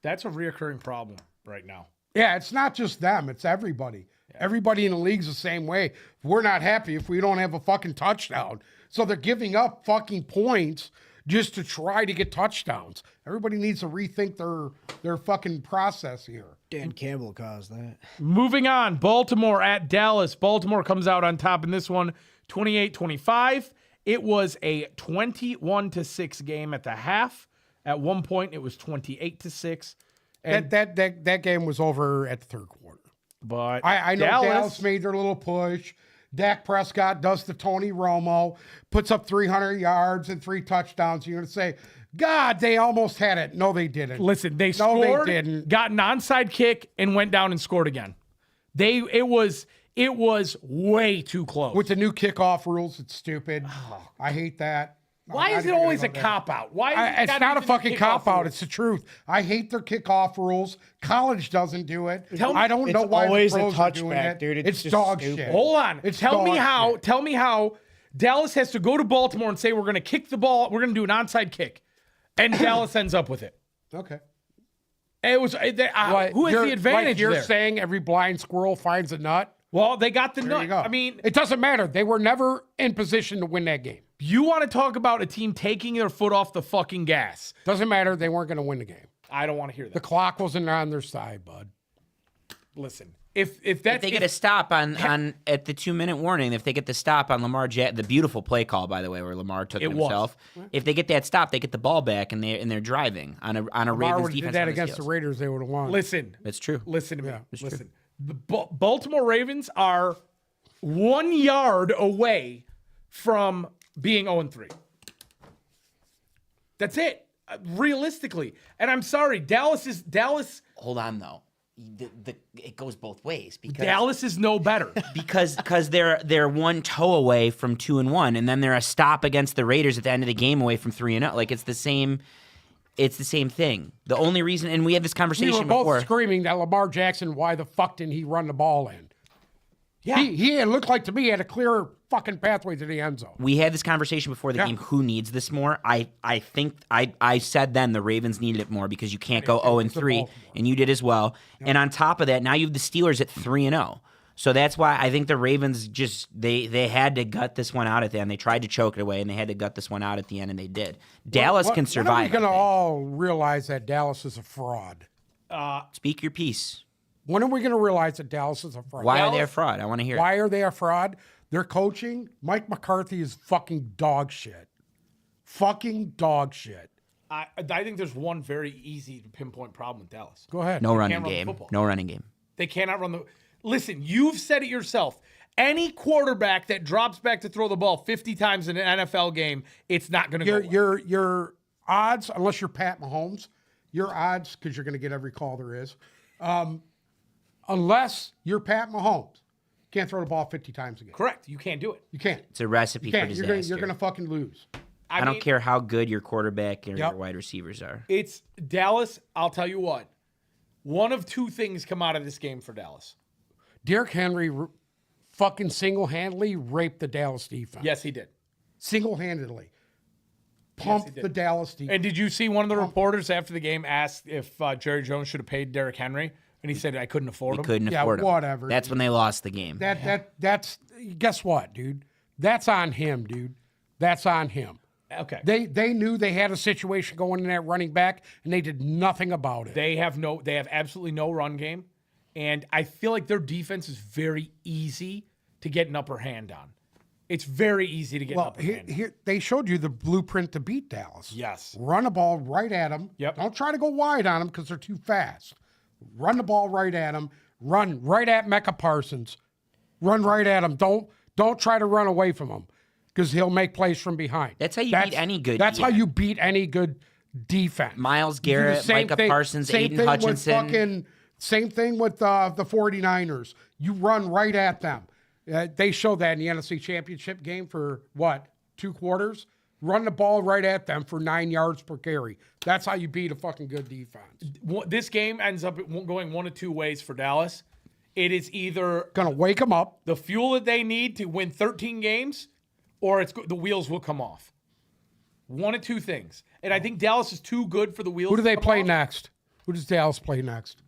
That's a reoccurring problem right now. Yeah, it's not just them; it's everybody. Everybody in the league's the same way. We're not happy if we don't have a fucking touchdown, so they're giving up fucking points just to try to get touchdowns. Everybody needs to rethink their fucking process here. Dan Campbell caused that. Moving on, Baltimore at Dallas. Baltimore comes out on top in this one, 28-25. It was a 21-6 game at the half. At one point, it was 28-6. And That game was over at the third quarter. but I know Dallas made their little push. Dak Prescott does the Tony Romo, puts up 300 yards and 3 touchdowns. You're going to say, God, they almost had it. No, they didn't. Listen, they No, scored, they didn't. got an onside kick, and went down and scored again. It was way too close. With the new kickoff rules, it's stupid. I hate that. Why I is it didn't always a know that. cop out? Why? Is it It's gotta not be a the fucking kickoff cop out. rule? It's the truth. I hate their kickoff rules. College doesn't do it. Tell me- I don't know It's why always the a pros are doing touchback, it. dude. It's It's just dog stupid. shit. Hold on. It's Tell me dog how. shit. Tell me how Dallas has to go to Baltimore and say we're going to kick the ball. We're going to do an onside kick, and Dallas ends up with it. Okay. It was who has the advantage Like you're there? saying every blind squirrel finds a nut. Well, they got the There nut. you go. I mean, it doesn't matter. They were never in position to win that game. you want to talk about a team taking their foot off the fucking gas? Doesn't matter. They weren't going to win the game. I don't want to hear that. The clock wasn't on their side, bud. Listen, if If they get a stop on at the 2-minute warning, if they get the stop on Lamar the beautiful play call, by the way, where Lamar took it It was. himself. If they get that stop, they get the ball back and they're driving on a Lamar Ravens would have defense. did that on the against the Steelers. Raiders. They would have won. listen, That's true. listen to me. it's Listen, the Baltimore Ravens are 1 yard away from being 0-3. That's it, realistically. And I'm sorry, Dallas. Hold on though. It goes both ways because Dallas is no better. because they're one toe away from 2-1, and then they're a stop against the Raiders at the end of the game away from 3-0. Like it's the same thing. The only reason, and we had this We conversation were both before. screaming that Lamar Jackson, why the fuck didn't he run the ball in? Yeah. He looked like to me he had a clear fucking pathway to the end zone. We had this conversation before the game. Who needs this more? I think I said then the Ravens needed it more because you can't go 0-3, and you did as well. And on top of that, now you have the Steelers at 3-0. So that's why I think the Ravens just they had to gut this one out at the end. They tried to choke it away, and they had to gut this one out at the end, and they did. Dallas can When are survive. we going to I think. all realize that Dallas is a fraud? Speak your piece. When are we going to realize that Dallas is a fraud? Why are they a fraud? I want to hear. Why are they a fraud? Their coaching, Mike McCarthy is fucking dog shit. Fucking dog shit. I think there's one very easy to pinpoint problem with Dallas. Go ahead. No running can't run the game. football. No running game. They cannot run the. Listen, you've said it yourself. Any quarterback that drops back to throw the ball 50 times in an NFL game, it's not going to go. Your odds, unless you're Pat Mahomes, your odds, because you're going to get every call there is, unless you're Pat Mahomes, can't throw the ball 50 times a game. Correct. You can't do it. You can't. It's a recipe You for can't. disaster. You're gonna fucking lose. I don't care how good your quarterback or Yep. your wide receivers are. It's Dallas. I'll tell you what. One of two things come out of this game for Dallas. Derrick Henry fucking single-handedly raped the Dallas defense. Yes, he did. Single-handedly. Pumped did. the Dallas defense. And did you see one of the reporters after the game asked if Jerry Jones should have paid Derrick Henry? And he said, I couldn't afford him. Couldn't Yeah, afford him. whatever, That's when they lost the game. That's guess what, dude? That's on him, dude. That's on him. Okay. They knew they had a situation going in that running back, and they did nothing about it. They have absolutely no run game. And I feel like their defense is very easy to get an upper hand on. It's very easy to get an upper hand on. Here they showed you the blueprint to beat Dallas. Yes. Run the ball right at them. Yep. Don't try to go wide on them because they're too fast. Run the ball right at them. Run right at Mecca Parsons. Run right at him. Don't try to run away from him because he'll make plays from behind. That's how you beat any good That's how defense. you beat any good defense. Myles You do the Garrett, same Micah thing- Parsons, same Aiden thing Hutchinson. With same thing with the 49ers. You run right at them. They showed that in the NFC Championship game for what, 2 quarters? Run the ball right at them for 9 yards per carry. That's how you beat a fucking good defense. This game ends up going one of two ways for Dallas. It is either Gonna wake them up. the fuel that they need to win 13 games, or the wheels will come off. One of two things. And I think Dallas is too good for the wheels. Who do they to come play off. next? Who does Dallas play next?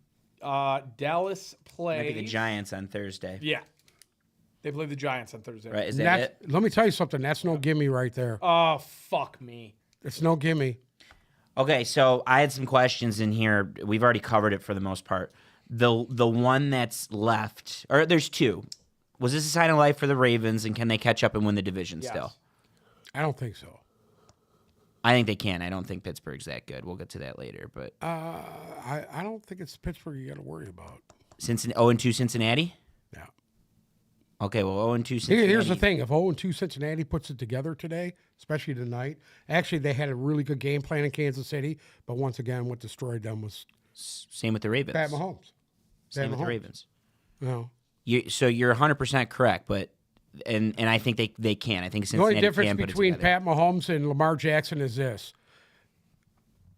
Dallas plays. Maybe the Giants on Thursday. Yeah. They play the Giants on Thursday. Right? Is that it? Let me tell you something. That's no gimme right there. Oh, fuck me. It's no gimme. Okay, so I had some questions in here. We've already covered it for the most part. The one that's left, or there's two. Was this a sign of life for the Ravens, and can they catch up and win the division still? I don't think so. I think they can. I don't think Pittsburgh's that good. We'll get to that later. But I don't think it's Pittsburgh you got to worry about. 0-2 Cincinnati? Yeah. Okay, well, 0-2 Cincinnati. Here's the thing. If 0-2 Cincinnati puts it together today, especially tonight, actually they had a really good game plan in Kansas City, but once again, what destroyed them was Same with the Ravens. Pat Mahomes. Same Pat with the Mahomes. Ravens. No. So you're 100% correct, but and I think they can. I think The Cincinnati only difference can put it between together. Pat Mahomes and Lamar Jackson is this.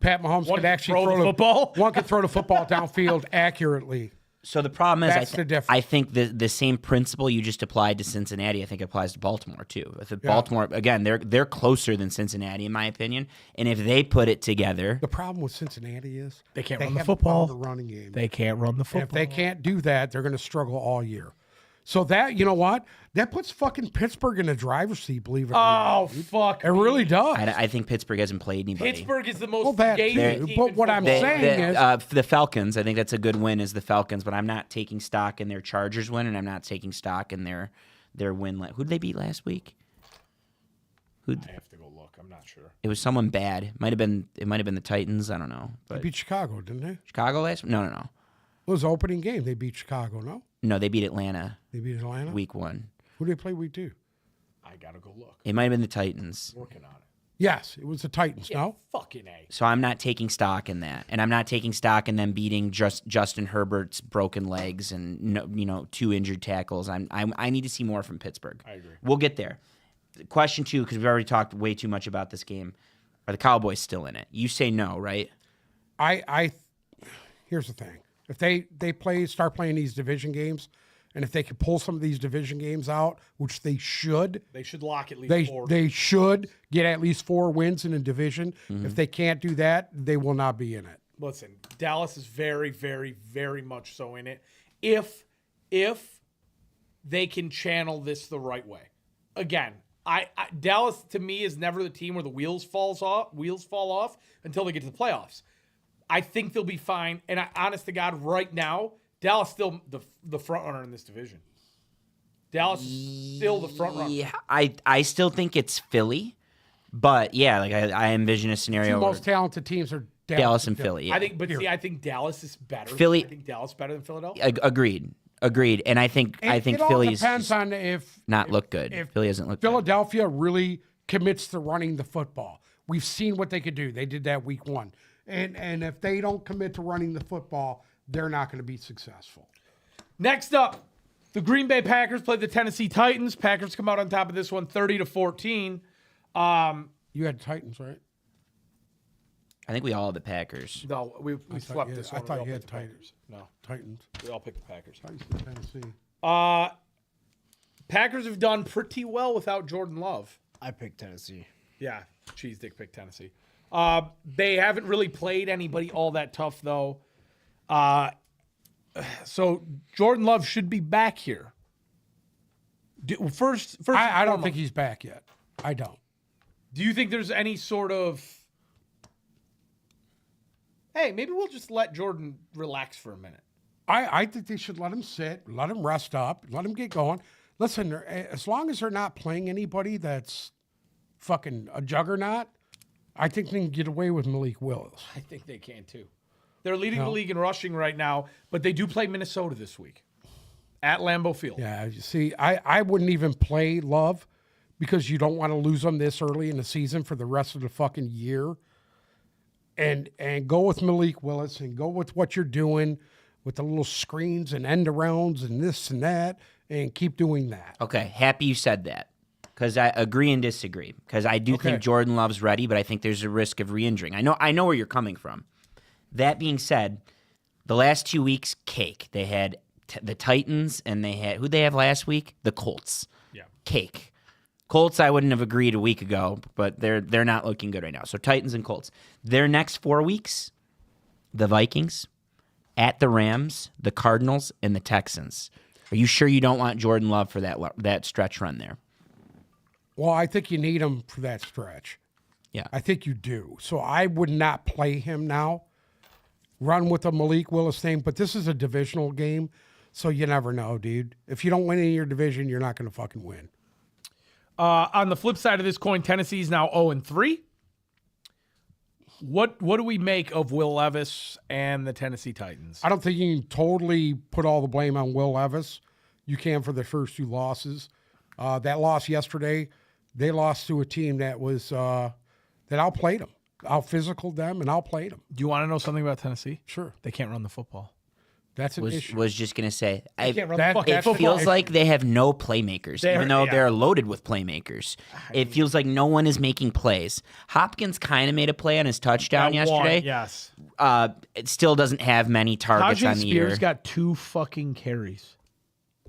Pat Mahomes One could can actually throw the football? One can throw the football downfield accurately. So the problem is, That's the difference. I think the same principle you just applied to Cincinnati, I think applies to Baltimore too. If Baltimore, again, they're closer than Cincinnati in my opinion, and if they put it together, The problem with Cincinnati is They can't run the haven't football. found the running game. They can't run the And football. if they can't do that, they're going to struggle all year. So that, you know what? That puts fucking Pittsburgh in the driver's seat, believe it or not. Oh, fuck. It really does. I think Pittsburgh hasn't played anybody. Pittsburgh is the most Well, that engaging too, team but in what I'm football. saying is- the Falcons, I think that's a good win is the Falcons, but I'm not taking stock in their Chargers win, and I'm not taking stock in their win. Who'd they beat last week? I have to go look. I'm not sure. It was someone bad. It might have been the Titans. I don't know. They But beat Chicago, didn't they? Chicago last? No. It was the opening game. They beat Chicago, no? No, they beat Atlanta They beat Atlanta? week 1. Who did they play week 2? I got to go look. It might have been the Titans. Working on it. Yes, it was the Titans, no? Fucking A. So I'm not taking stock in that, and I'm not taking stock in them beating Justin Herbert's broken legs and 2 injured tackles. I need to see more from Pittsburgh. I agree. We'll get there. Question 2, because we've already talked way too much about this game. Are the Cowboys still in it? You say no, right? Here's the thing. If they start playing these division games, and if they could pull some of these division games out, which they should, They should lock at least 4. they should get at least 4 wins in a division. Mm-hmm. If they can't do that, they will not be in it. Listen, Dallas is very, very, very much so in it. If they can channel this the right way. Again, Dallas to me is never the team where the wheels fall off until they get to the playoffs. I think they'll be fine. And honest to God, right now, Dallas still the front runner in this division. Dallas is still the front runner. Yeah, I still think it's Philly, but yeah, like I envision a scenario Two where most talented teams are Dallas and Philly. Yeah. I think Dallas is better. Philly- I think Dallas better than Philadelphia. Agreed. And I think It all Philly's depends on if not look good. if Philly doesn't look good. Philadelphia really commits to running the football. We've seen what they could do. They did that week 1. And if they don't commit to running the football, they're not going to be successful. Next up, the Green Bay Packers played the Tennessee Titans. Packers come out on top of this one, 30-14. You had Titans, right? I think we all have the Packers. No, we swept you- this I one. thought We all you had picked the Packers. Titans. No, Titans. we all picked the Packers. Titans in Tennessee. Packers have done pretty well without Jordan Love. I picked Tennessee. Yeah, Cheese Dick picked Tennessee. They haven't really played anybody all that tough, though. So Jordan Love should be back here. First, I don't think he's back yet. I don't. Do you think there's any sort of, hey, maybe we'll just let Jordan relax for a minute? I think they should let him sit, let him rest up, let him get going. Listen, as long as they're not playing anybody that's fucking a juggernaut, I think they can get away with Malik Willis. I think they can too. They're leading the league in rushing right now, but they do play Minnesota this week at Lambeau Field. Yeah, you see, I wouldn't even play Love because you don't want to lose him this early in the season for the rest of the fucking year. And go with Malik Willis and go with what you're doing with the little screens and end arounds and this and that, and keep doing that. Okay, happy you said that. Because I agree and disagree. Because I do think Jordan Love's ready, but I think there's a risk of re-injuring. I know where you're coming from. That being said, the last 2 weeks, cake. They had the Titans, and they had who they have last week? The Colts. Yeah. Cake. Colts, I wouldn't have agreed a week ago, but they're not looking good right now. So Titans and Colts. Their next 4 weeks, the Vikings, at the Rams, the Cardinals, and the Texans. Are you sure you don't want Jordan Love for that stretch run there? Well, I think you need him for that stretch. Yeah. I think you do. So I would not play him now. Run with the Malik Willis thing, but this is a divisional game, so you never know, dude. If you don't win in your division, you're not going to fucking win. On the flip side of this coin, Tennessee's now 0-3. What do we make of Will Levis and the Tennessee Titans? I don't think you can totally put all the blame on Will Levis. You can for the first 2 losses. That loss yesterday, they lost to a team that was that outplayed them, out-physicaled them, and outplayed them. Do you want to know something about Tennessee? Sure. They can't run the football. That's an issue. Was just going to say, Can't run That- the fucking it football. feels like they have no playmakers, even though yeah. they're loaded with playmakers. It feels like no one is making plays. Hopkins kind of made a play on his touchdown That one, yesterday. yes. It still doesn't have many targets Tajay on the year. Spears got 2 fucking carries.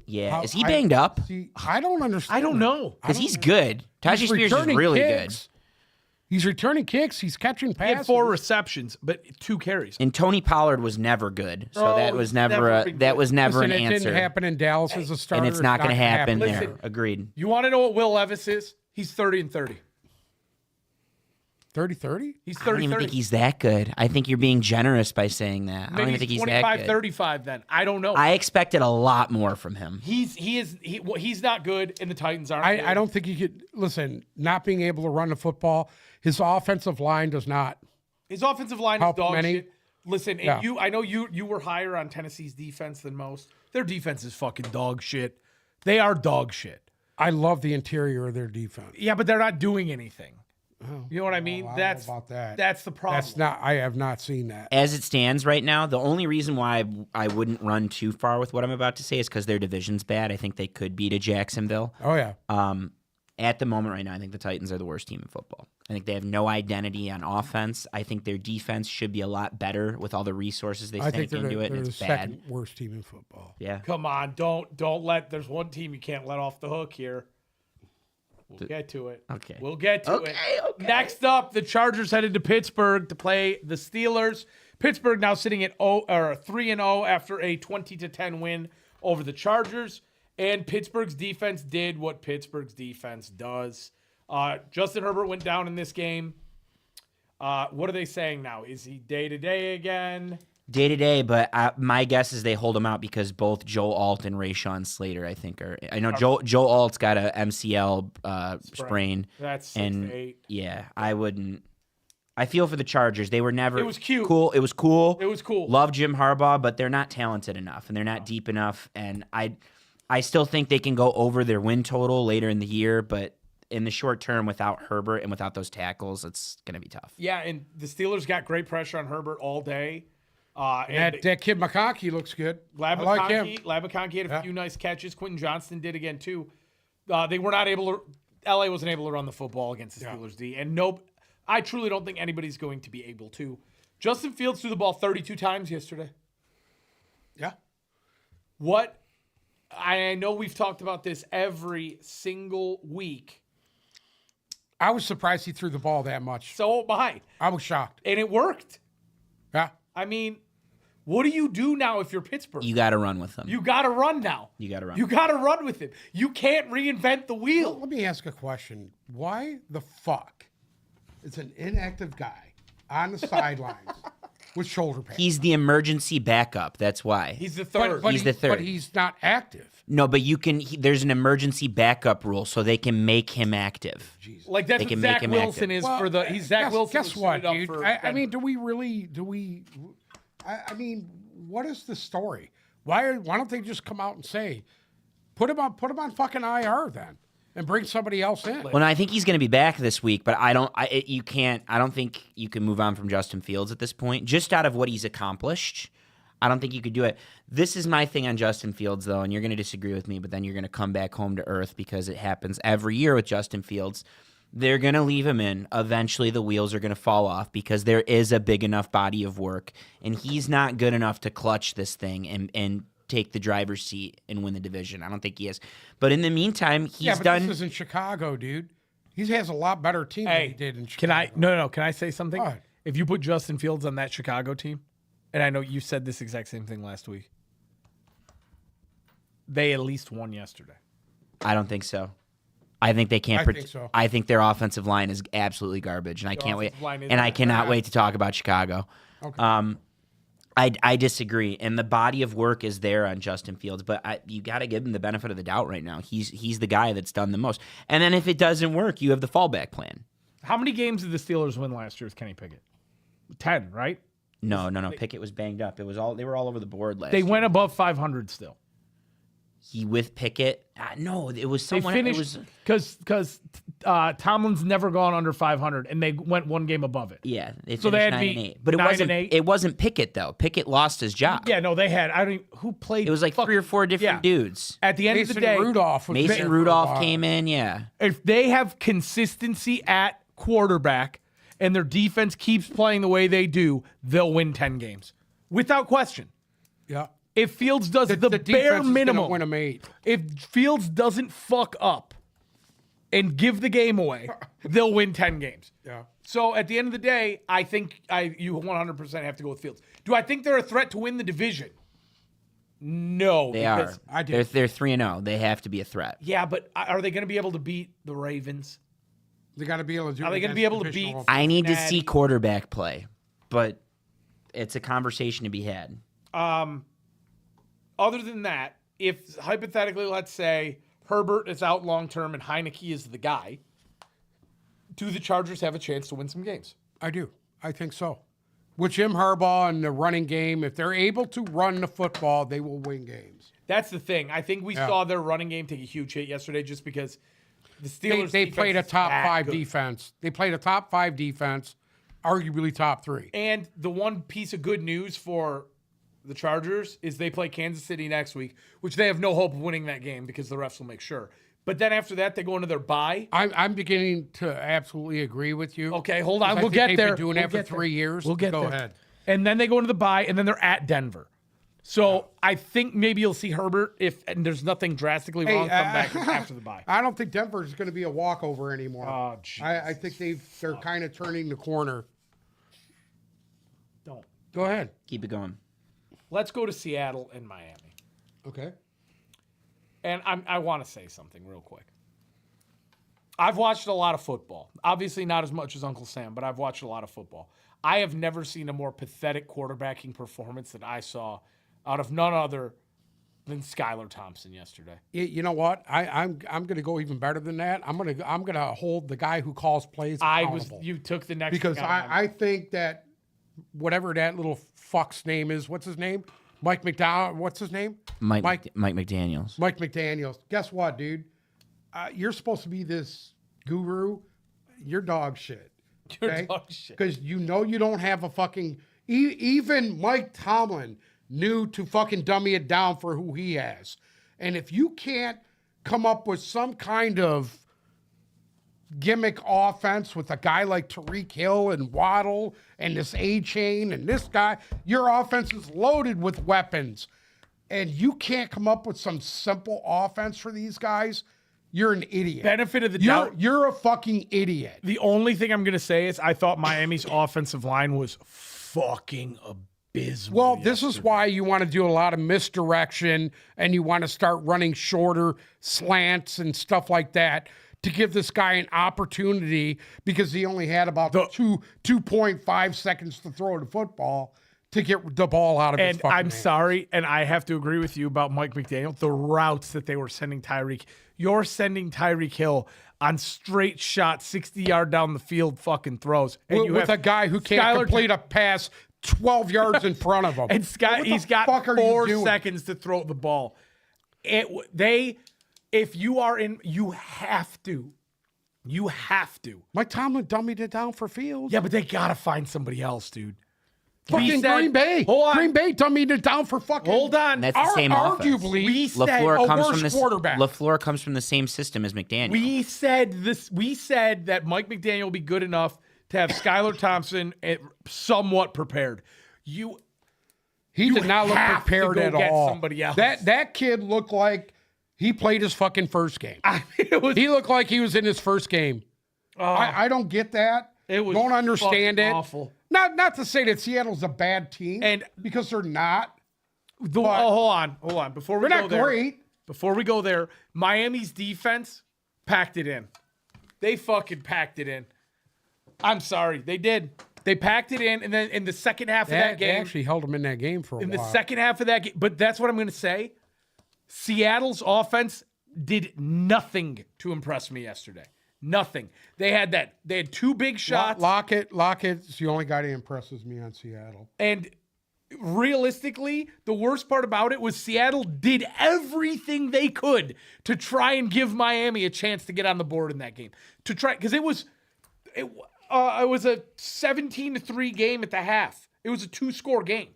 Yeah, is he banged up? See, I don't understand. I don't know. Because he's good. Tajay He's Spears is returning really kicks. He's returning kicks. He's catching He passes. had 4 receptions, but 2 carries. good. And Tony Pollard was never good, so Oh, that was he's never never been good. an Listen, it answer. didn't happen in Dallas as a starter. And it's not going to happen there. Listen. Agreed. You want to know what Will Levis is? He's 30-30. 30-30? He's 30-30. I don't even think he's that good. I think you're being generous by saying that. I don't Maybe even think he's that good. 25-35 then. I don't know. I expected a lot more from him. He's not good, and the Titans aren't good. I don't think you could listen. Not being able to run the football, his offensive line does not. His offensive line is Help dog many. shit. Listen, Yeah. and I know you were higher on Tennessee's defense than most. Their defense is fucking dog shit. They are dog shit. I love the interior of their defense. Yeah, but they're not doing anything. You know what I mean? I don't That's know about that. That's the problem. That's not. I have not seen that. As it stands right now, the only reason why I wouldn't run too far with what I'm about to say is because their division's bad. I think they could beat a Jacksonville. Oh yeah. At the moment right now, I think the Titans are the worst team in football. I think they have no identity on offense. I think their defense should be a lot better with all the resources they I think sank they're, into it, they're and the it's bad. second worst team in football. Yeah. Come on, don't let. There's one team you can't let off the hook here. We'll get to it. Okay. We'll get to it. Okay. Next up, the Chargers headed to Pittsburgh to play the Steelers. Pittsburgh now sitting at 3-0 after a 20-10 win over the Chargers. And Pittsburgh's defense did what Pittsburgh's defense does. Justin Herbert went down in this game. What are they saying now? Is he day-to-day again? Day to day, but my guess is they hold him out because both Joe Alt and Rayshon Slater, I think, are. I know Joe Alt's got a MCL sprain. That's 6 and to 8. yeah, I wouldn't. I feel for the Chargers. They were never. It was cute. Cool. It was cool. It was cool. Love Jim Harbaugh, but they're not talented enough, and they're not deep enough. And I still think they can go over their win total later in the year, but in the short term, without Herbert and without those tackles, it's gonna be tough. Yeah, and the Steelers got great pressure on Herbert all day. That kid McConkey looks good. I like him. McConkey had a few nice catches. Quentin Johnston did again too. They were not able to. LA wasn't able to run the football against the Steelers D, and I truly don't think anybody's going to be able to. Justin Fields threw the ball 32 times yesterday. Yeah. What? I know we've talked about this every single week. I was surprised he threw the ball that much. So behind. I was shocked. And it worked. Yeah. I mean, what do you do now if you're Pittsburgh? You got to run with them. You got to run now. You got to run. You got to run with him. You can't reinvent the wheel. Let me ask a question. Why the fuck is an inactive guy on the sidelines with shoulder pads? He's the emergency backup. That's why. He's the third. He's the third. But he's not active. No, but you can. There's an emergency backup rule, so they can make him active. Jesus. Like that's They what can make Zach him Wilson active. is for the. He's Zach Wilson. Guess was what, suited up dude? for I mean, Denver. I mean, what is the story? Why don't they just come out and say, put him on fucking IR then, and bring somebody else in? Well, no, I think he's going to be back this week, but I don't think you can move on from Justin Fields at this point, just out of what he's accomplished. I don't think you could do it. This is my thing on Justin Fields, though, and you're going to disagree with me, but then you're going to come back home to earth because it happens every year with Justin Fields. They're going to leave him in. Eventually, the wheels are going to fall off because there is a big enough body of work, and he's not good enough to clutch this thing and take the driver's seat and win the division. I don't think he is. But in the meantime, he's done. This is in Chicago, dude. He has a lot better team than he did in Chicago. Can I? No. Can I say something? What? If you put Justin Fields on that Chicago team, and I know you said this exact same thing last week, they at least won yesterday. I don't think so. I think they can't. I think so. I think their offensive line is absolutely garbage, and I can't wait. offensive line is And I bad. cannot wait to talk about Chicago. Okay. I disagree, and the body of work is there on Justin Fields, but you got to give him the benefit of the doubt right now. He's the guy that's done the most. And then if it doesn't work, you have the fallback plan. How many games did the Steelers win last year with Kenny Pickett? 10, right? No. Pickett was banged up. They were all over the board last. They year. went above 500 still. He with Pickett. No, it was They someone. finished because Tomlin's never gone under 500, and they went one game above it. Yeah, So they had to 9 be and 8. But it 9 wasn't. and 8. It wasn't Pickett though. Pickett lost his job. Yeah, no, they had. I don't. Even, who played? It was like 3 or 4 different Yeah. dudes. At the end of the Mason day, Rudolph was there Mason for a Rudolph while. came in. Yeah. if they have consistency at quarterback and their defense keeps playing the way they do, they'll win 10 games without question. Yeah. If Fields does the defense bare is gonna minimum, win them 8. if Fields doesn't fuck up and give the game away, they'll win 10 games. Yeah. So at the end of the day, I think you 100% have to go with Fields. Do I think they're a threat to win the division? No. They are. because- I do. They're 3-0. They have to be a threat. Yeah, but are they going to be able to beat the Ravens? They got to be able to do. Are they going to be able to beat- I need to see Cincinnati. quarterback play, but it's a conversation to be had. Other than that, if hypothetically, let's say Herbert is out long term and Heineke is the guy, do the Chargers have a chance to win some games? I do. I think so. With Jim Harbaugh and the running game, if they're able to run the football, they will win games. That's the thing. I think we saw their running game take a huge hit yesterday just because the Steelers They defense played a is top that 5 good. defense. They played a top 5 defense, arguably top 3. And the one piece of good news for the Chargers is they play Kansas City next week, which they have no hope of winning that game because the refs will make sure. But then after that, they go into their bye. I'm beginning to absolutely agree with you. Okay, hold on. I We'll think get they've there. Been doing We'll that for get there. 3 years. We'll get Go there. ahead. And then they go into the bye, and then they're at Denver. So I think maybe you'll see Herbert and there's nothing drastically wrong, come back after the bye. I don't think Denver's going to be a walkover anymore. Oh, I think they're kind of turning the corner. Don't. Go ahead. Keep it going. Let's go to Seattle and Miami. Okay. And I want to say something real quick. I've watched a lot of football. Obviously not as much as Uncle Sam, but I've watched a lot of football. I have never seen a more pathetic quarterbacking performance than I saw out of none other than Skylar Thompson yesterday. You know what? I'm going to go even better than that. I'm going to hold the guy who calls plays accountable. You took the next because thing out of my I think that whatever that little fuck's name is, what's his name? Mike McDowell. What's his name? Mike McDaniels. Mike McDaniels. Guess what, dude? You're supposed to be this guru. You're dog shit. You're dog shit. Because you know you don't have a fucking. Even Mike Tomlin knew to fucking dummy it down for who he has. And if you can't come up with some kind of gimmick offense with a guy like Tyreek Hill and Waddle and this A-Chain and this guy, your offense is loaded with weapons. And you can't come up with some simple offense for these guys, you're an idiot. Benefit of the doubt. You're a fucking idiot. The only thing I'm going to say is I thought Miami's offensive line was fucking abysmal. Well, this is why you want to do a lot of misdirection and you want to start running shorter slants and stuff like that to give this guy an opportunity because he only had about 2.5 seconds to throw the football to get the ball out of his fucking hands. Sorry, and I have to agree with you about Mike McDaniel. The routes that they were sending Tyreek. You're sending Tyreek Hill on straight shot, 60-yard down the field fucking throws. And With a guy who can't complete a pass 12 yards in front of him. And he's got 4 seconds to throw the ball. If you are in, you have to. You have to. Mike Tomlin dummied it down for Fields. Yeah, but they got to find somebody else, dude. Fucking Green Bay. Hold on. Green Bay dummied it down for fucking. Hold on. That's the same offense. Arguably, LaFleur comes from the same system as McDaniel. We said that Mike McDaniel will be good enough to have Skylar Thompson somewhat prepared. He did not look prepared at all. Somebody else. That kid looked like he played his fucking first game. He looked like he was in his first game. I don't get that. Don't understand it. Awful. Not to say that Seattle's a bad team, because they're not. Hold on. Before we they're go not there, great. Before we go there, Miami's defense packed it in. They fucking packed it in. I'm sorry, they did. They packed it in, and then in the second half of that game, they actually held them in that game for a while. In the second half of that game, but that's what I'm going to say. Seattle's offense did nothing to impress me yesterday. Nothing. They had 2 big shots. Lockett's the only guy that impresses me on Seattle. And realistically, the worst part about it was Seattle did everything they could to try and give Miami a chance to get on the board in that game. Because it was a 17-3 game at the half. It was a 2-score game.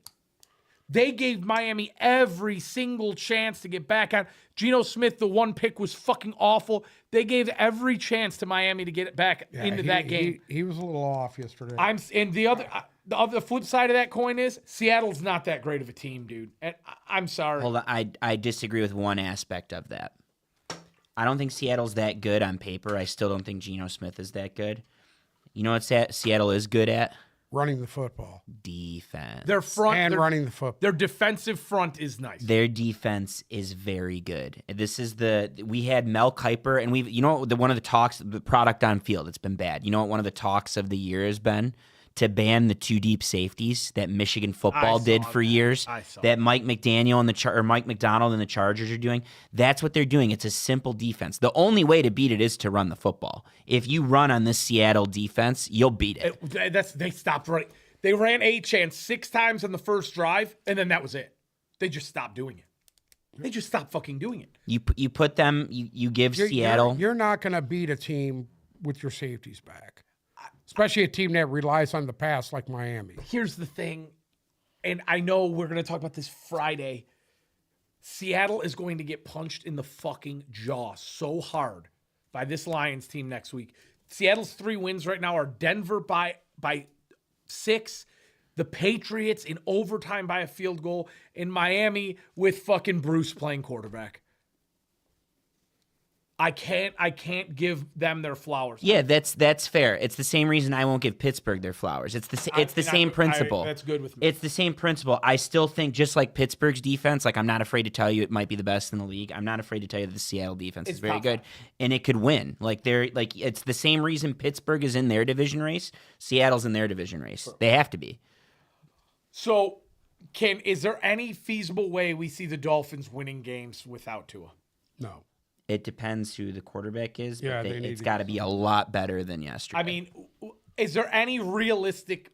They gave Miami every single chance to get back out. Geno Smith, the one pick was fucking awful. They gave every chance to Miami to get it back into that game. He was a little off yesterday. And the flip side of that coin is Seattle's not that great of a team, dude. And I'm sorry. Hold on, I disagree with one aspect of that. I don't think Seattle's that good on paper. I still don't think Geno Smith is that good. You know what Seattle is good at? Running the football. Defense. Their front and running the football. Their defensive front is nice. Their defense is very good. We had Mel Kiper, and one of the talks, the product on field, it's been bad. You know what one of the talks of the year has been? To ban the 2 deep safeties that Michigan football did for years. That Mike McDaniel and Mike McDonald and the Chargers are doing. That's what they're doing. It's a simple defense. The only way to beat it is to run the football. If you run on this Seattle defense, you'll beat it. They stopped running. They ran A-Chan 6 times on the first drive, and then that was it. They just stopped doing it. They just stopped fucking doing it. You put them. You give Seattle. You're not going to beat a team with your safeties back. Especially a team that relies on the pass like Miami. Here's the thing, and I know we're going to talk about this Friday. Seattle is going to get punched in the fucking jaw so hard by this Lions team next week. Seattle's 3 wins right now are Denver by 6, the Patriots in overtime by a field goal, and Miami with fucking Bruce playing quarterback. I can't give them their flowers. Yeah, that's fair. It's the same reason I won't give Pittsburgh their flowers. It's the same principle. That's good with me. It's the same principle. I still think just like Pittsburgh's defense, like I'm not afraid to tell you it might be the best in the league. I'm not afraid to tell you that the Seattle defense is very good and it could win. Like it's the same reason Pittsburgh is in their division race, Seattle's in their division race. Sure. They have to be. So, is there any feasible way we see the Dolphins winning games without Tua? No. It depends who the quarterback is, Yeah, but it's got to be a lot better than yesterday. I mean, is there any realistic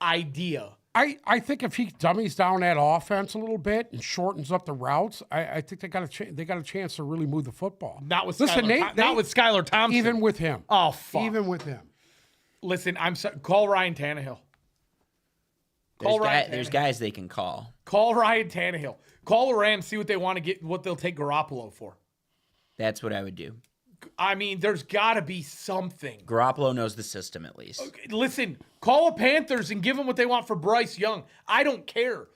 idea? I think if he dummies down that offense a little bit and shortens up the routes, I think they got a chance to really move the football. Not with Skylar Thompson. Even with him. Oh, fuck. Even with him. Listen, I'm sorry. Call Ryan Tannehill. There's guys they can call. Call Ryan Tannehill. Call the Rams, see what they want to get, what they'll take Garoppolo for. That's what I would do. I mean, there's got to be something. Garoppolo knows the system at least. Okay, listen, call the Panthers and give them what they want for Bryce Young. I don't care.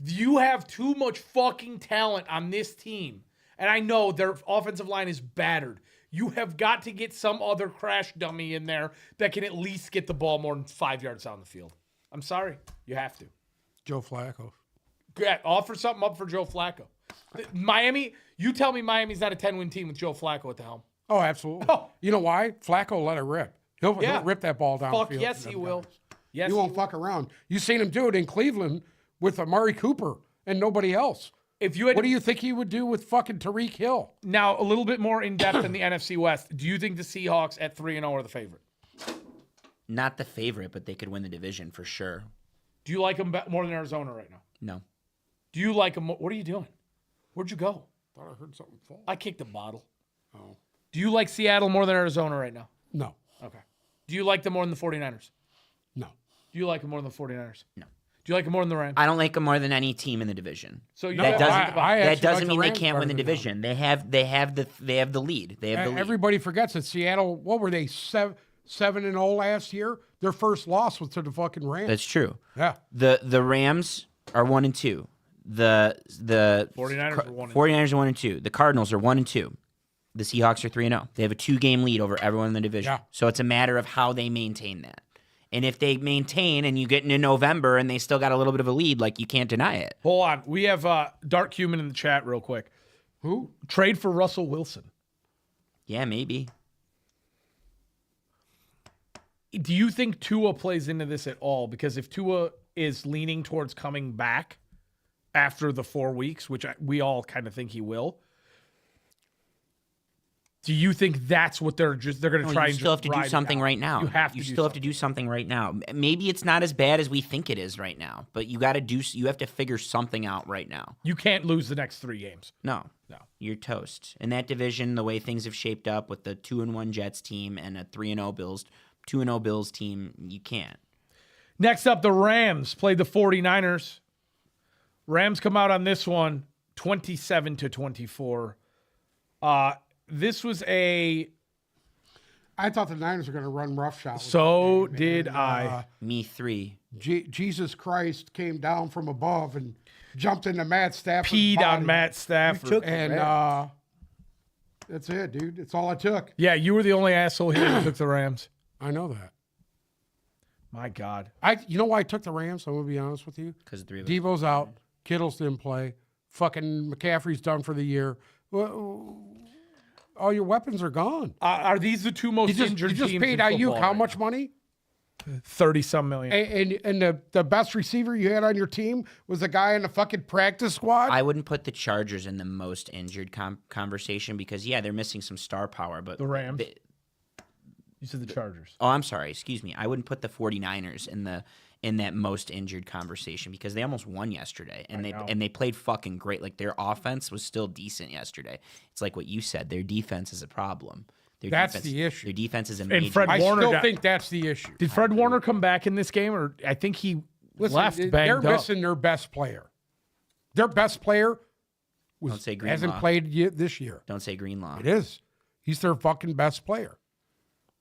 You have too much fucking talent on this team. And I know their offensive line is battered. You have got to get some other crash dummy in there that can at least get the ball more than 5 yards down the field. I'm sorry. You have to. Joe Flacco. Yeah, offer something up for Joe Flacco. Miami, you tell me Miami's not a 10-win team with Joe Flacco at the helm. Oh, absolutely. Oh. You know why? Flacco let it rip. He'll rip that ball down. Fuck yes, he will. Yes, he won't fuck around. You seen him do it in Cleveland with Amari Cooper and nobody else. If you had, what do you think he would do with fucking Tyreek Hill? Now, a little bit more in depth in the NFC West. Do you think the Seahawks at 3-0 are the favorite? Not the favorite, but they could win the division for sure. Do you like them more than Arizona right now? No. Do you like them? What are you doing? Where'd you go? Thought I heard something fall. I kicked a bottle. Oh. Do you like Seattle more than Arizona right now? No. Okay. Do you like them more than the 49ers? No. Do you like them more than the 49ers? No. Do you like them more than the Rams? I don't like them more than any team in the division. So that doesn't mean they Rams can't win the better than division. They have the lead. They have the lead. Everybody forgets that Seattle. What were they 7-0 last year? Their first loss was to the fucking Rams. That's true. Yeah. The Rams are 1-2. The 49ers are 1-2. 49ers are 1-2. The Cardinals are 1-2. The Seahawks are 3-0. They have a 2-game lead over everyone in the division. Yeah. So it's a matter of how they maintain that. And if they maintain and you get into November and they still got a little bit of a lead, like you can't deny it. Hold on. We have Dark Human in the chat real quick. Who? Trade for Russell Wilson. Yeah, maybe. Do you think Tua plays into this at all? Because if Tua is leaning towards coming back after the 4 weeks, which we all kind of think he will, do you think that's what they're going to try and still have to do something right now. You have to. You still have to do something right now. Maybe it's not as bad as we think it is right now, but you have to figure something out right now. You can't lose the next 3 games. No. You're toast. In that division, the way things have shaped up with the 2-1 Jets team and a 3-0 Bills team, you can't. Next up, the Rams played the 49ers. Rams come out on this one 27-24. This was I thought the Niners were going to run roughshod. So did I. Me 3. Jesus Christ came down from above and jumped into Matt Stafford. Peed on Matt Stafford. And that's it, dude. That's all I took. Yeah, you were the only asshole here who took the Rams. I know that. My God. You know why I took the Rams? I'm going to be honest with you. Because 3 of us. Debo's out. Kittle's didn't play. Fucking McCaffrey's done for the year. All your weapons are gone. Are these the two most injured teams? You just paid Ayuk how much money? 30-some million. And the best receiver you had on your team was the guy in the fucking practice squad? I wouldn't put the Chargers in the most injured conversation because, yeah, they're missing some star power. But the Rams? You said the Chargers. Oh, I'm sorry. Excuse me. I wouldn't put the 49ers in that most injured conversation because they almost won yesterday and they played fucking great. Like their offense was still decent yesterday. It's like what you said. Their defense is a problem. That's the issue. Their defense is a major. Fred I Warner still think that's the issue. Did Fred Warner come back in this game, or I think he left banged They're up. missing their best player. Their best player hasn't played this year. Don't say Greenlaw. It is. He's their fucking best player.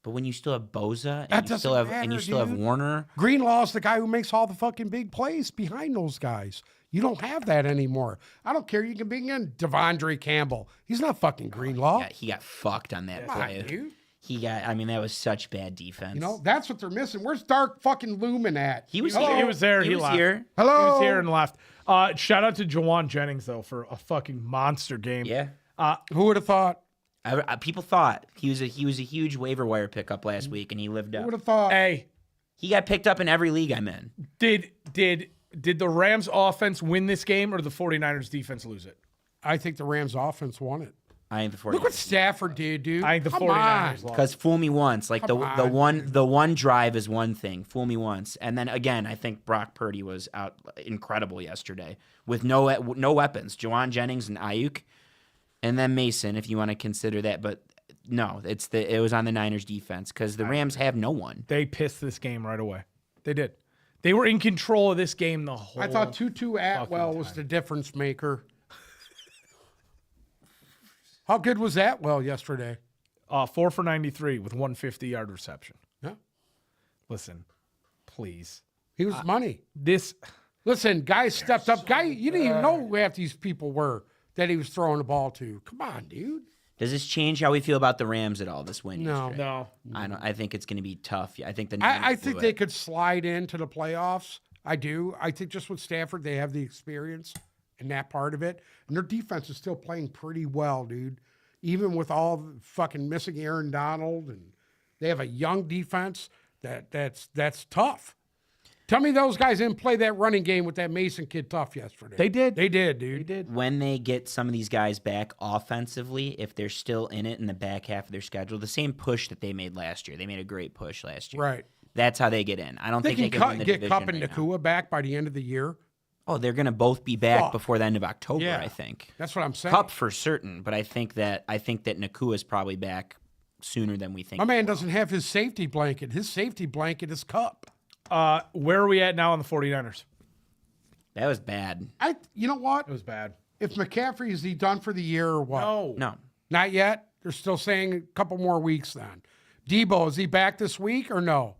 But when you still have Boza and That you still doesn't matter, have dude. Warner, Greenlaw's the guy who makes all the fucking big plays behind those guys. You don't have that anymore. I don't care. You can bring in Devondre Campbell. He's not fucking Greenlaw. Yeah, he got fucked on that Come on, play. dude. That was such bad defense. You know, that's what they're missing. Where's Dark fucking Lumen at? he was He was there. He was left. here. Hello? He was here and left. Shout out to Jawan Jennings, though, for a fucking monster game. Yeah. Who would have thought? People thought he was a huge waiver wire pickup last week, and he lived Who up. would have thought? Hey, He got picked up in every league I'm in. did the Rams offense win this game or the 49ers defense lose it? I think the Rams offense won it. I think the 49ers. Look what Stafford did, dude. I think the Come 49ers on. lost. Because fool me once, like the Come on, the one drive is one thing. Fool me once, and then again, I think Brock Purdy was out incredible yesterday with no weapons. Jawan Jennings and Ayuk, and then Mason, if you want to consider that. But no, it was on the Niners defense because the Rams have no one. They pissed this game right away. They did. They were in control of this game the whole. I thought Tutu Atwell fucking was time. the difference maker. How good was Atwell yesterday? 4 for 93 with 150-yard reception. Yeah. Listen, please. He was money. This Listen, guys stepped up. You didn't even know who half these people were that he was throwing the ball to. Come on, dude. Does this change how we feel about the Rams at all? This win? No. yesterday? no. I think it's going to be tough. I think the I Niners think blew they it. could slide into the playoffs. I do. I think just with Stafford, they have the experience in that part of it. And their defense is still playing pretty well, dude. Even with all the fucking missing Aaron Donald, and they have a young defense that's tough. Tell me those guys didn't play that running game with that Mason kid tough yesterday. They did. They did, dude. They did. When they get some of these guys back offensively, if they're still in it in the back half of their schedule, the same push that they made last year. They made a great push last year. Right. That's how they get in. I don't They think can they can win the get division Cup and right now. Nakua back by the end of the year. Oh, they're going to both be back Fuck. before the end of October, Yeah. I think. That's what I'm saying. Cup for certain, but I think that Nakua is probably back sooner than we think. My man doesn't have his safety blanket. His safety blanket is Cup. Where are we at now on the 49ers? That was bad. You know what? It was bad. If McCaffrey, is he done for the year or what? No. Not yet. They're still saying a couple more weeks then. Debo, is he back this week or no?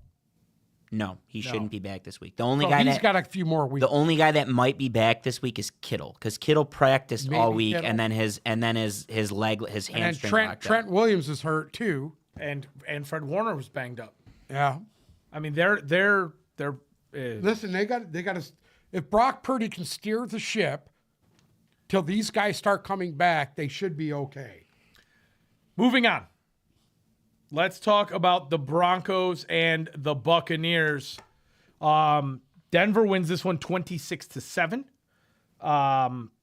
No, he shouldn't be back this week. The only Oh, guy he's that got a few more weeks. the only guy that might be back this week is Kittle, because Kittle practiced all Maybe week, Kittle. and then his and hamstring Trent locked up. Trent Williams is hurt too. And Fred Warner was banged up. Yeah. I mean, they're Listen, they got to. If Brock Purdy can steer the ship till these guys start coming back, they should be okay. moving on. Let's talk about the Broncos and the Buccaneers. Denver wins this one 26-7.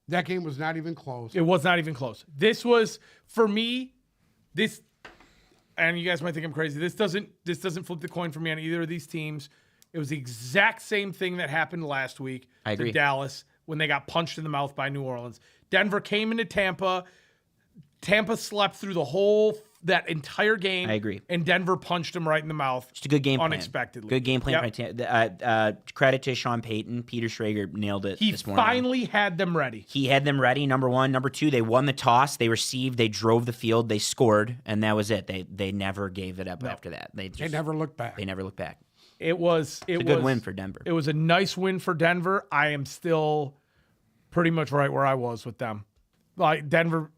That game was not even close. It was not even close. This was, for me, and you guys might think I'm crazy. This doesn't flip the coin for me on either of these teams. It was the exact same thing that happened last week I agree. to Dallas when they got punched in the mouth by New Orleans. Denver came into Tampa. Tampa slept through that entire game. I agree. And Denver punched them right in the mouth. Just a good game plan. Unexpectedly. Good game plan. Yep. Credit to Sean Payton. Peter Schrager nailed it He this morning. finally had them ready. He had them ready, number one. Number two, they won the toss. They received. They drove the field. They scored, and that was it. They never gave it up after that. They never looked back. They never looked back. It was It's a good win for Denver. It was a nice win for Denver. I am still pretty much right where I was with them. Like Denver,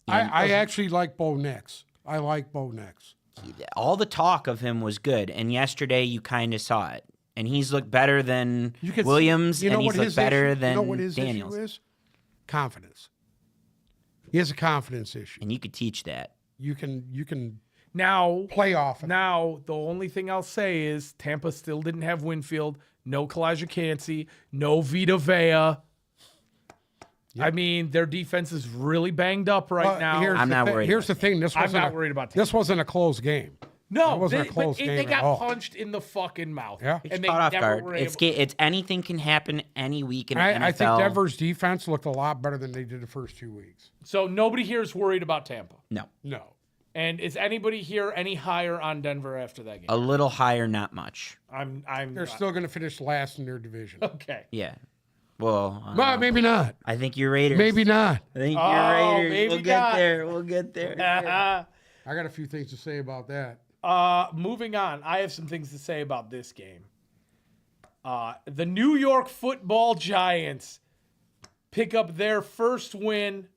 I actually like Bo Nix. I like Bo Nix. All the talk of him was good, and yesterday you kind of saw it. And he's looked better than Williams, and he's looked better than You know what his Daniels. issue is? Confidence. He has a confidence issue. And you could teach that. You can now play off it. Now the only thing I'll say is Tampa still didn't have Winfield, no Kalijah Cansey, no Vita Vea. I mean, their defense is really banged up right now. I'm not worried Here's about the thing. I'm not worried about This wasn't a close game. No, It wasn't a close they game at got all. punched in the fucking mouth. Yeah. It's and they caught off never guard. were It's able. anything can happen any week in the NFL. I think Denver's defense looked a lot better than they did the first 2 weeks. So nobody here is worried about Tampa. No. No. And is anybody here any higher on Denver after that game? A little higher, not much. They're still going to finish last in their division. okay. Yeah. Well, But maybe not. I think you're Raiders. Maybe not. I think Oh, you're Raiders. maybe We'll get not. there. We'll get there. I got a few things to say about that. Moving on, I have some things to say about this game. The New York Football Giants pick up their first win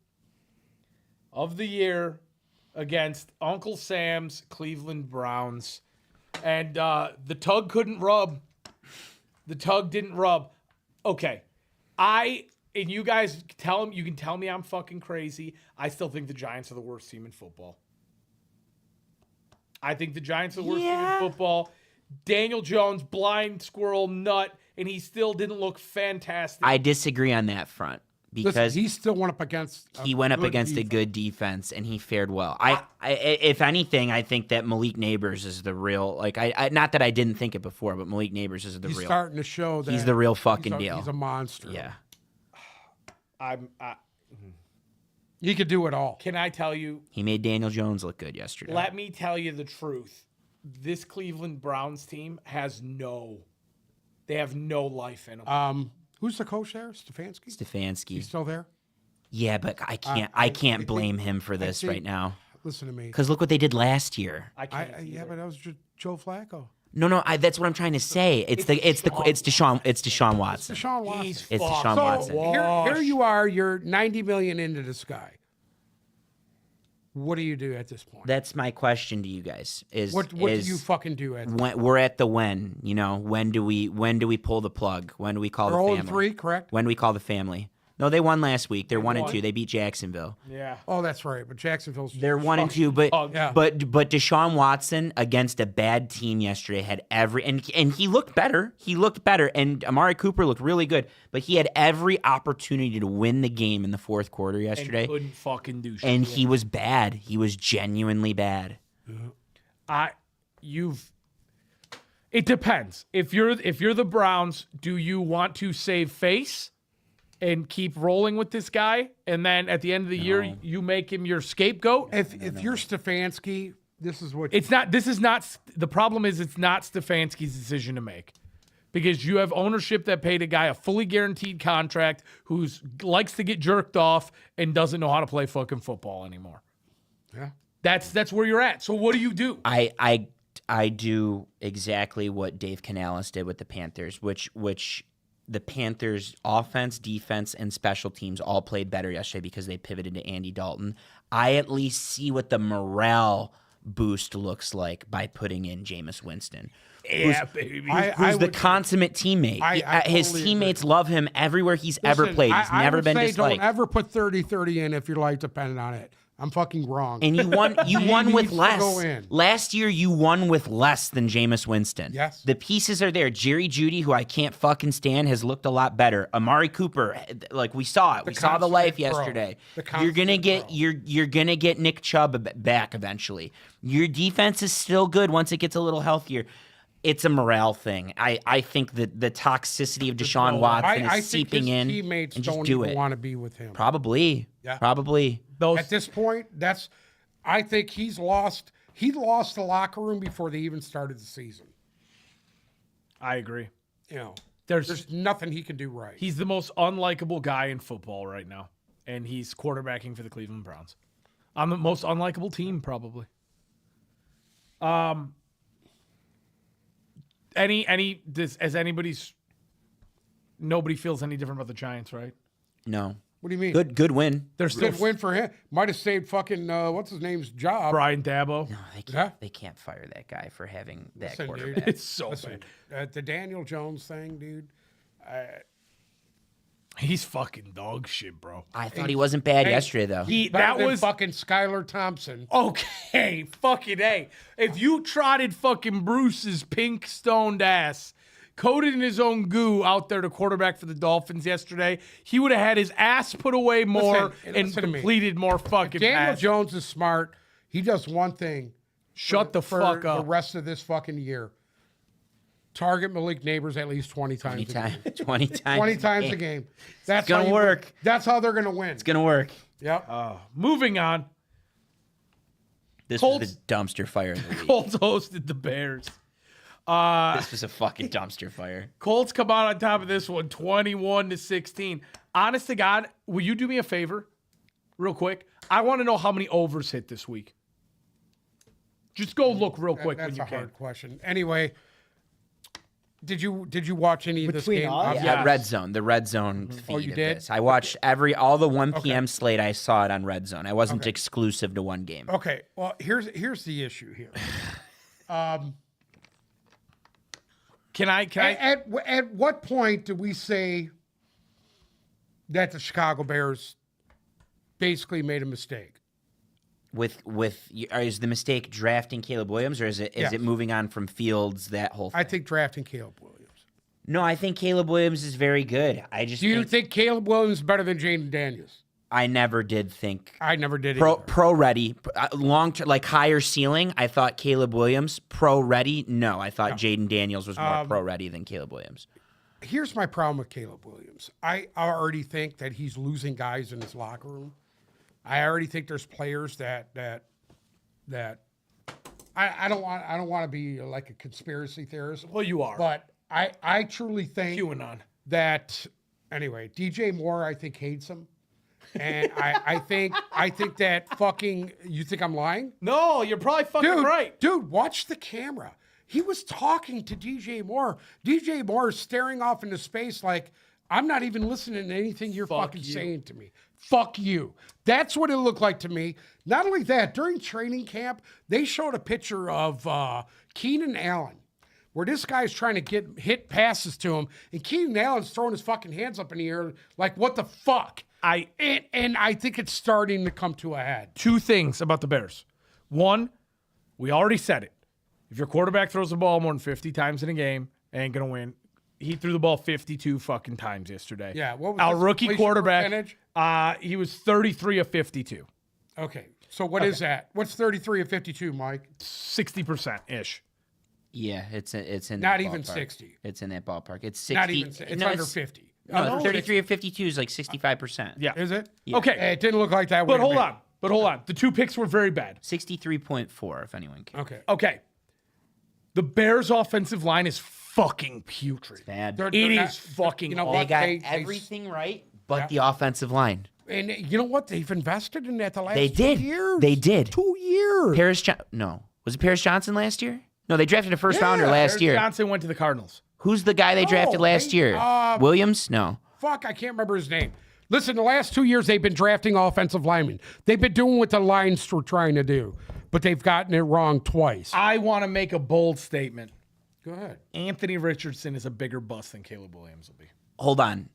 of the year against Uncle Sam's Cleveland Browns. And the tug couldn't rub. The tug didn't rub. Okay. And you guys you can tell me I'm fucking crazy. I still think the Giants are the worst team in football. I think the Giants are the worst team in football. Daniel Jones, blind squirrel nut, and he still didn't look fantastic. I disagree on that front because Listen, he still went up against a good defense and he fared well. If anything, I think that Malik Neighbors is the real, like, I not that I didn't think it before, but Malik Neighbors is the He's real. starting to show that He's the real fucking deal. He's a monster. Yeah. He could do it all. Can I tell you? He made Daniel Jones look good yesterday. Let me tell you the truth. This Cleveland Browns team they have no life in them. Who's the coach there? Stefanski? He's still there? Yeah, but I can't blame him for this right now. Listen to me. Because look what they did last year. But that was Joe Flacco. No, that's what I'm trying to say. It's Deshaun Watson. Deshaun Watson. It's Deshaun Watson. Here you are. You're $90 million into this guy. What do you do at this point? That's my question to you guys. What do you fucking do at this point? We're at the when. You know, when do we pull the plug? When do we call the family? 0-3, correct? When do we call the family? No, they won last week. They're 1-2. They beat Jacksonville. Yeah. Oh, that's right. But Jacksonville's They're 1-2, but yeah. but Deshaun Watson against a bad team yesterday had and he looked better. And Amari Cooper looked really good, but he had every opportunity to win the game in the fourth quarter yesterday. And couldn't fucking do shit. And he was bad. He was genuinely bad. It depends. If you're the Browns, do you want to save face and keep rolling with this guy, and then at the end of the year you make him your scapegoat? If you're Stefanski, this is what the problem is it's not Stefanski's decision to make, because you have ownership that paid a guy a fully guaranteed contract who likes to get jerked off and doesn't know how to play fucking football anymore. Yeah, that's where you're at. So what do you do? I do exactly what Dave Canales did with the Panthers, which the Panthers' offense, defense, and special teams all played better yesterday because they pivoted to Andy Dalton. I at least see what the morale boost looks like by putting in Jameis Winston. Baby. Who's the consummate teammate. His totally teammates love him everywhere he's ever played. He's never been disliked. Don't ever put 30-30 in if your life depended on it. I'm fucking wrong. And you won with needs to less. go in. Last year, you won with less than Jameis Winston. Yes. The pieces are there. Jerry Jeudy, who I can't fucking stand, has looked a lot better. Amari Cooper, like we saw it. We saw the life yesterday. You're gonna get Nick Chubb back eventually. Your defense is still good once it gets a little healthier. It's a morale thing. I think that the toxicity of Deshaun Watson is seeping in. Teammates and just don't do even it. want to be with him. Probably. Yeah. Probably. At this point, I think he lost the locker room before they even started the season. I agree. You know, There's nothing he can do right. He's the most unlikable guy in football right now, and he's quarterbacking for the Cleveland Browns. I'm the most unlikable team, probably. Nobody feels any different about the Giants, right? No. What do you mean? Good win. They're still Good win for him. Might have saved fucking what's his name's job. Brian Dabo. No, Yeah. they can't fire that guy for having that Listen, dude, quarterback. It's so Listen, bad. the Daniel Jones thing, dude. He's fucking dog shit, bro. I thought he wasn't bad yesterday, though. That was fucking Skylar Thompson. Okay, fucking A. If you trotted fucking Bruce's pink stoned ass, coated in his own goo out there to quarterback for the Dolphins yesterday, he would have had his ass put away more and listen to me. completed more fucking Daniel passes. Jones is smart. He does one thing. Shut the for fuck the up. rest of this fucking year. Target Malik Neighbors at least 20 times a game. 20 times. 20 times a game. That's gonna how work. That's how they're going to win. It's going to work. Yep. Moving on. This Colts- was the dumpster fire of the week. Colts hosted the Bears. This was a fucking dumpster fire. Colts come out on top of this one, 21-16. Honest to God, will you do me a favor, real quick? I want to know how many overs hit this week. Just go look real quick That's when you a can. hard question. Anyway, Did you watch any of this Between game? us? Yeah, Red Zone, the Red Zone feed Oh, you of did? this. I watched all the 1 p.m. slate. I saw it on Red Zone. I wasn't exclusive to one game. Okay. Well, here's the issue here. Can I? At what point do we say that the Chicago Bears basically made a mistake? Is the mistake drafting Caleb Williams, or is it Yes. moving on from Fields, that whole thing? I think drafting Caleb Williams. No, I think Caleb Williams is very good. I just Do you think Caleb Williams is better than Jaden Daniels? I never did think I never did pro ready, long term, like higher ceiling. I thought Caleb Williams pro ready. No, I thought Jaden Daniels was more pro ready than Caleb Williams. Here's my problem with Caleb Williams. I already think that he's losing guys in his locker room. I already think there's players that I don't want to be like a conspiracy theorist. Well, you are. But I truly think QAnon. that anyway, DJ Moore I think hates him. And I think that fucking you think I'm lying? No, you're probably fucking right. Dude, watch the camera. He was talking to DJ Moore. DJ Moore is staring off into space like, I'm not even listening to anything you're fucking saying to me. Fuck you. That's what it looked like to me. Not only that, during training camp, they showed a picture of Keenan Allen, where this guy's trying to hit passes to him, and Keenan Allen's throwing his fucking hands up in the air like, what the fuck? And I think it's starting to come to a head. Two things about the Bears. One, we already said it. If your quarterback throws the ball more than 50 times in a game, ain't gonna win. He threw the ball 52 fucking times yesterday. Yeah, what was our his rookie completion quarterback? percentage? He was 33 of 52, Okay, so what is that? What's 33 of 52, Mike? 60% ish. Yeah, it's in Not that even ballpark. 60. It's in that ballpark. It's 60. Not even. It's no, under 50. No, Oh, 33 of 52 is like 65%. Yeah. Is it? Okay, It didn't look like that. but hold on. The two picks were very bad. 63.4 if anyone cares. Okay. Okay, the Bears' offensive line is fucking putrid. Bad. They're It not- is fucking you know awful. They what? got They- everything right but the offensive line. And you know what? They've invested in that the last They 2 did. years. They did. 2 years. Was it Paris Johnson last year? No, they drafted a first rounder Yeah, last Paris year. Johnson went to the Cardinals. Who's the guy they drafted last year? Williams? No. Fuck, I can't remember his name. Listen, the last 2 years they've been drafting offensive linemen. They've been doing what the Lions were trying to do, but they've gotten it wrong twice. I want to make a bold statement. Go ahead. Anthony Richardson is a bigger bust than Caleb Williams will be. Hold on.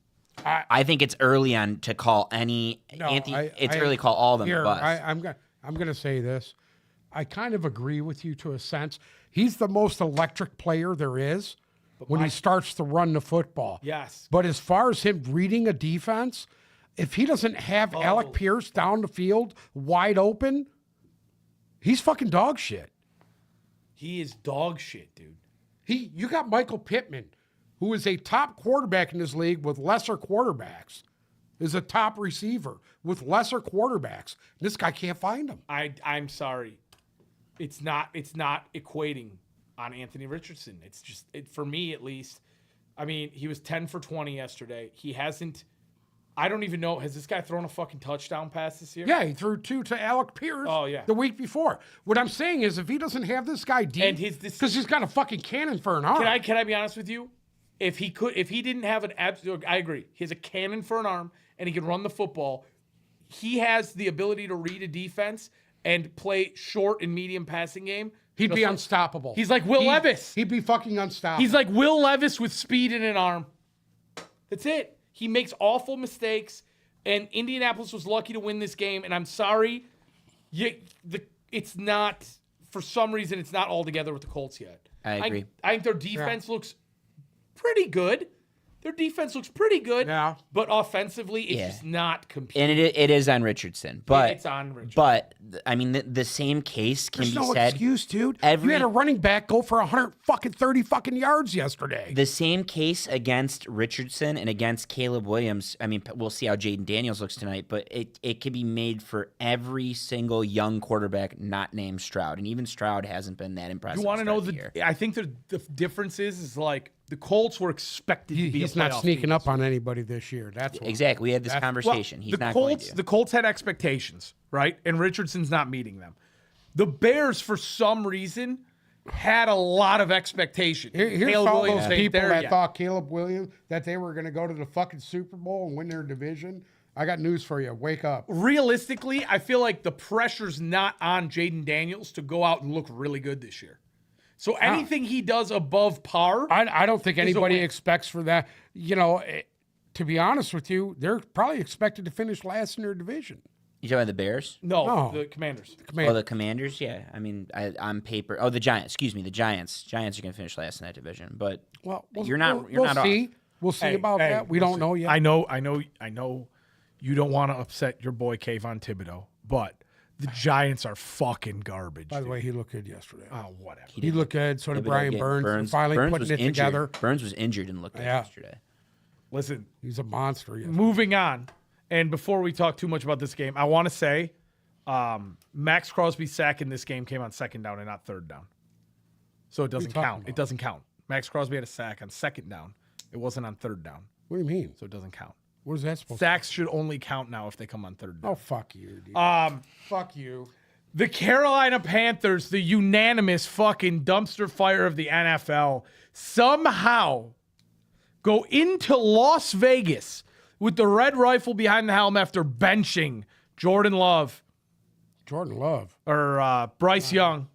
I think it's early on to call any Anthony. It's early to call all of them Here, bust. I'm gonna say this. I kind of agree with you to a sense. He's the most electric player there is when he starts to run the football. Yes. But as far as him reading a defense, if he doesn't have Alec Pierce down the field wide open, he's fucking dog shit. He is dog shit, dude. You got Michael Pittman, who is a top quarterback in this league with lesser quarterbacks, is a top receiver with lesser quarterbacks. This guy can't find them. I'm sorry. It's not equating on Anthony Richardson. It's just for me at least. I mean, he was 10 for 20 yesterday. He hasn't. I don't even know. Has this guy thrown a fucking touchdown pass this year? Yeah, he threw 2 to Alec Pierce yeah. the week before. What I'm saying is if he doesn't have this guy deep, And because he's got a fucking cannon for an arm. Can I be honest with you? If he didn't have an absolute, I agree. He has a cannon for an arm and he can run the football. He has the ability to read a defense and play short and medium passing game. He'd be unstoppable. He's like Will Levis. He'd be fucking unstoppable. He's like Will Levis with speed and an arm. That's it. He makes awful mistakes, and Indianapolis was lucky to win this game. And I'm sorry, it's not, for some reason, it's not all together with the Colts yet. I agree. I think their defense looks pretty good. Their defense looks pretty good. Yeah. But offensively, it's just not competing. And it is on Richardson. But it's on Richardson. But I mean, the same case can There's be no said. excuse, dude. every- You had a running back go for 130 fucking yards yesterday. The same case against Richardson and against Caleb Williams. I mean, we'll see how Jaden Daniels looks tonight, but it can be made for every single young quarterback not named Stroud. And even Stroud hasn't been that impressive. You want to know year. I think the difference is like the Colts were expected to be He's a not playoff sneaking team. up on anybody this year. That's why. Exactly. We had this conversation. He's not going to. The Colts had expectations, right? And Richardson's not meeting them. The Bears, for some reason, had a lot of expectation. Here's Caleb all Williams those ain't people there that yet. thought Caleb Williams, that they were going to go to the fucking Super Bowl and win their division. I got news for you. Wake up. Realistically, I feel like the pressure's not on Jaden Daniels to go out and look really good this year. So anything he does above par, I don't think anybody win. expects for that. To be honest with you, they're probably expected to finish last in their division. You talking about the Bears? no, the Commanders. Oh, the Commanders? Yeah. I mean, on paper. Oh, the Giants. Excuse me, the Giants. Giants are going to finish last in that division. But Well, you're not. We'll off. see. We'll see about that. We don't know yet. I know. You don't want to upset your boy Kayvon Thibodeau, but the Giants are fucking garbage. By the way, he looked good yesterday. Oh, whatever. He looked good. So did Thibodeau Brian getting- Burns. Finally Burns putting was it injured. together. Burns was injured and looked good Yeah. yesterday. Listen, He's a monster. Yesterday. moving on. And before we talk too much about this game, I want to say Max Crosby's sack in this game came on second down and not third down. So it doesn't talking count. about? It doesn't count. Max Crosby had a sack on second down. It wasn't on third down. What do you mean? So it doesn't count. What is that supposed Sacks should only count now if they come on third down. Oh, fuck you, dude. Fuck you. The Carolina Panthers, the unanimous fucking dumpster fire of the NFL, somehow go into Las Vegas with the red rifle behind the helm after benching Jordan Love Jordan Love. or Bryce Young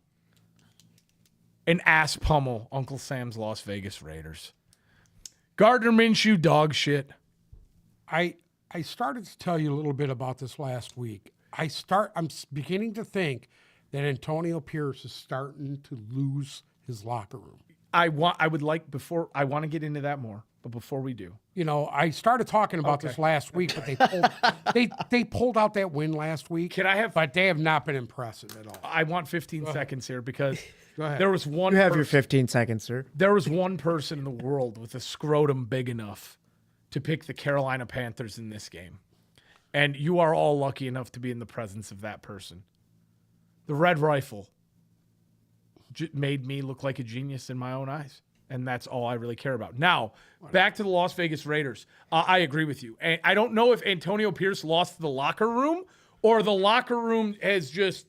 and ass pummel Uncle Sam's Las Vegas Raiders. Gardner Minshew, dog shit. I started to tell you a little bit about this last week. Beginning to think that Antonio Pierce is starting to lose his locker room. I want to get into that more, but before we do, I started talking about this last week, but they pulled out that win last week. But they have not been impressive at all. I want 15 seconds here because ahead. there was one. You have your person- 15 seconds, sir. There was one person in the world with a scrotum big enough to pick the Carolina Panthers in this game. And you are all lucky enough to be in the presence of that person. The Red Rifle made me look like a genius in my own eyes. And that's all I really care about. Now, back to the Las Vegas Raiders. I agree with you. And I don't know if Antonio Pierce lost the locker room or the locker room has just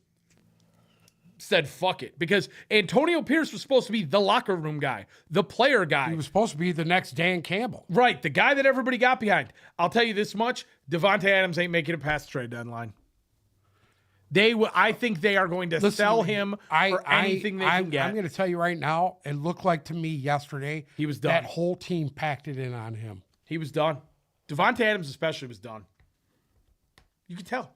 said fuck it, because Antonio Pierce was supposed to be the locker room guy, the player guy. He was supposed to be the next Dan Campbell. Right, the guy that everybody got behind. I'll tell you this much, Devontae Adams ain't making it past the trade deadline. I think they are going to sell him for anything they can get. I'm going to tell you right now, it looked like to me yesterday He was done. that whole team packed it in on him. He was done. Devontae Adams especially was done. You can tell.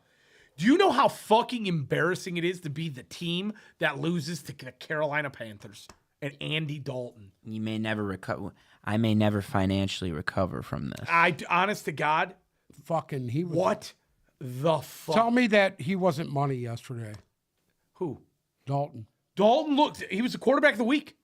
Do you know how fucking embarrassing it is to be the team that loses to the Carolina Panthers and Andy Dalton? You may never recover. I may never financially recover from this. Honest to God, Fucking, he was. what the fuck? Tell me that he wasn't money yesterday. Who? Dalton. Dalton looked, he was the quarterback of the week.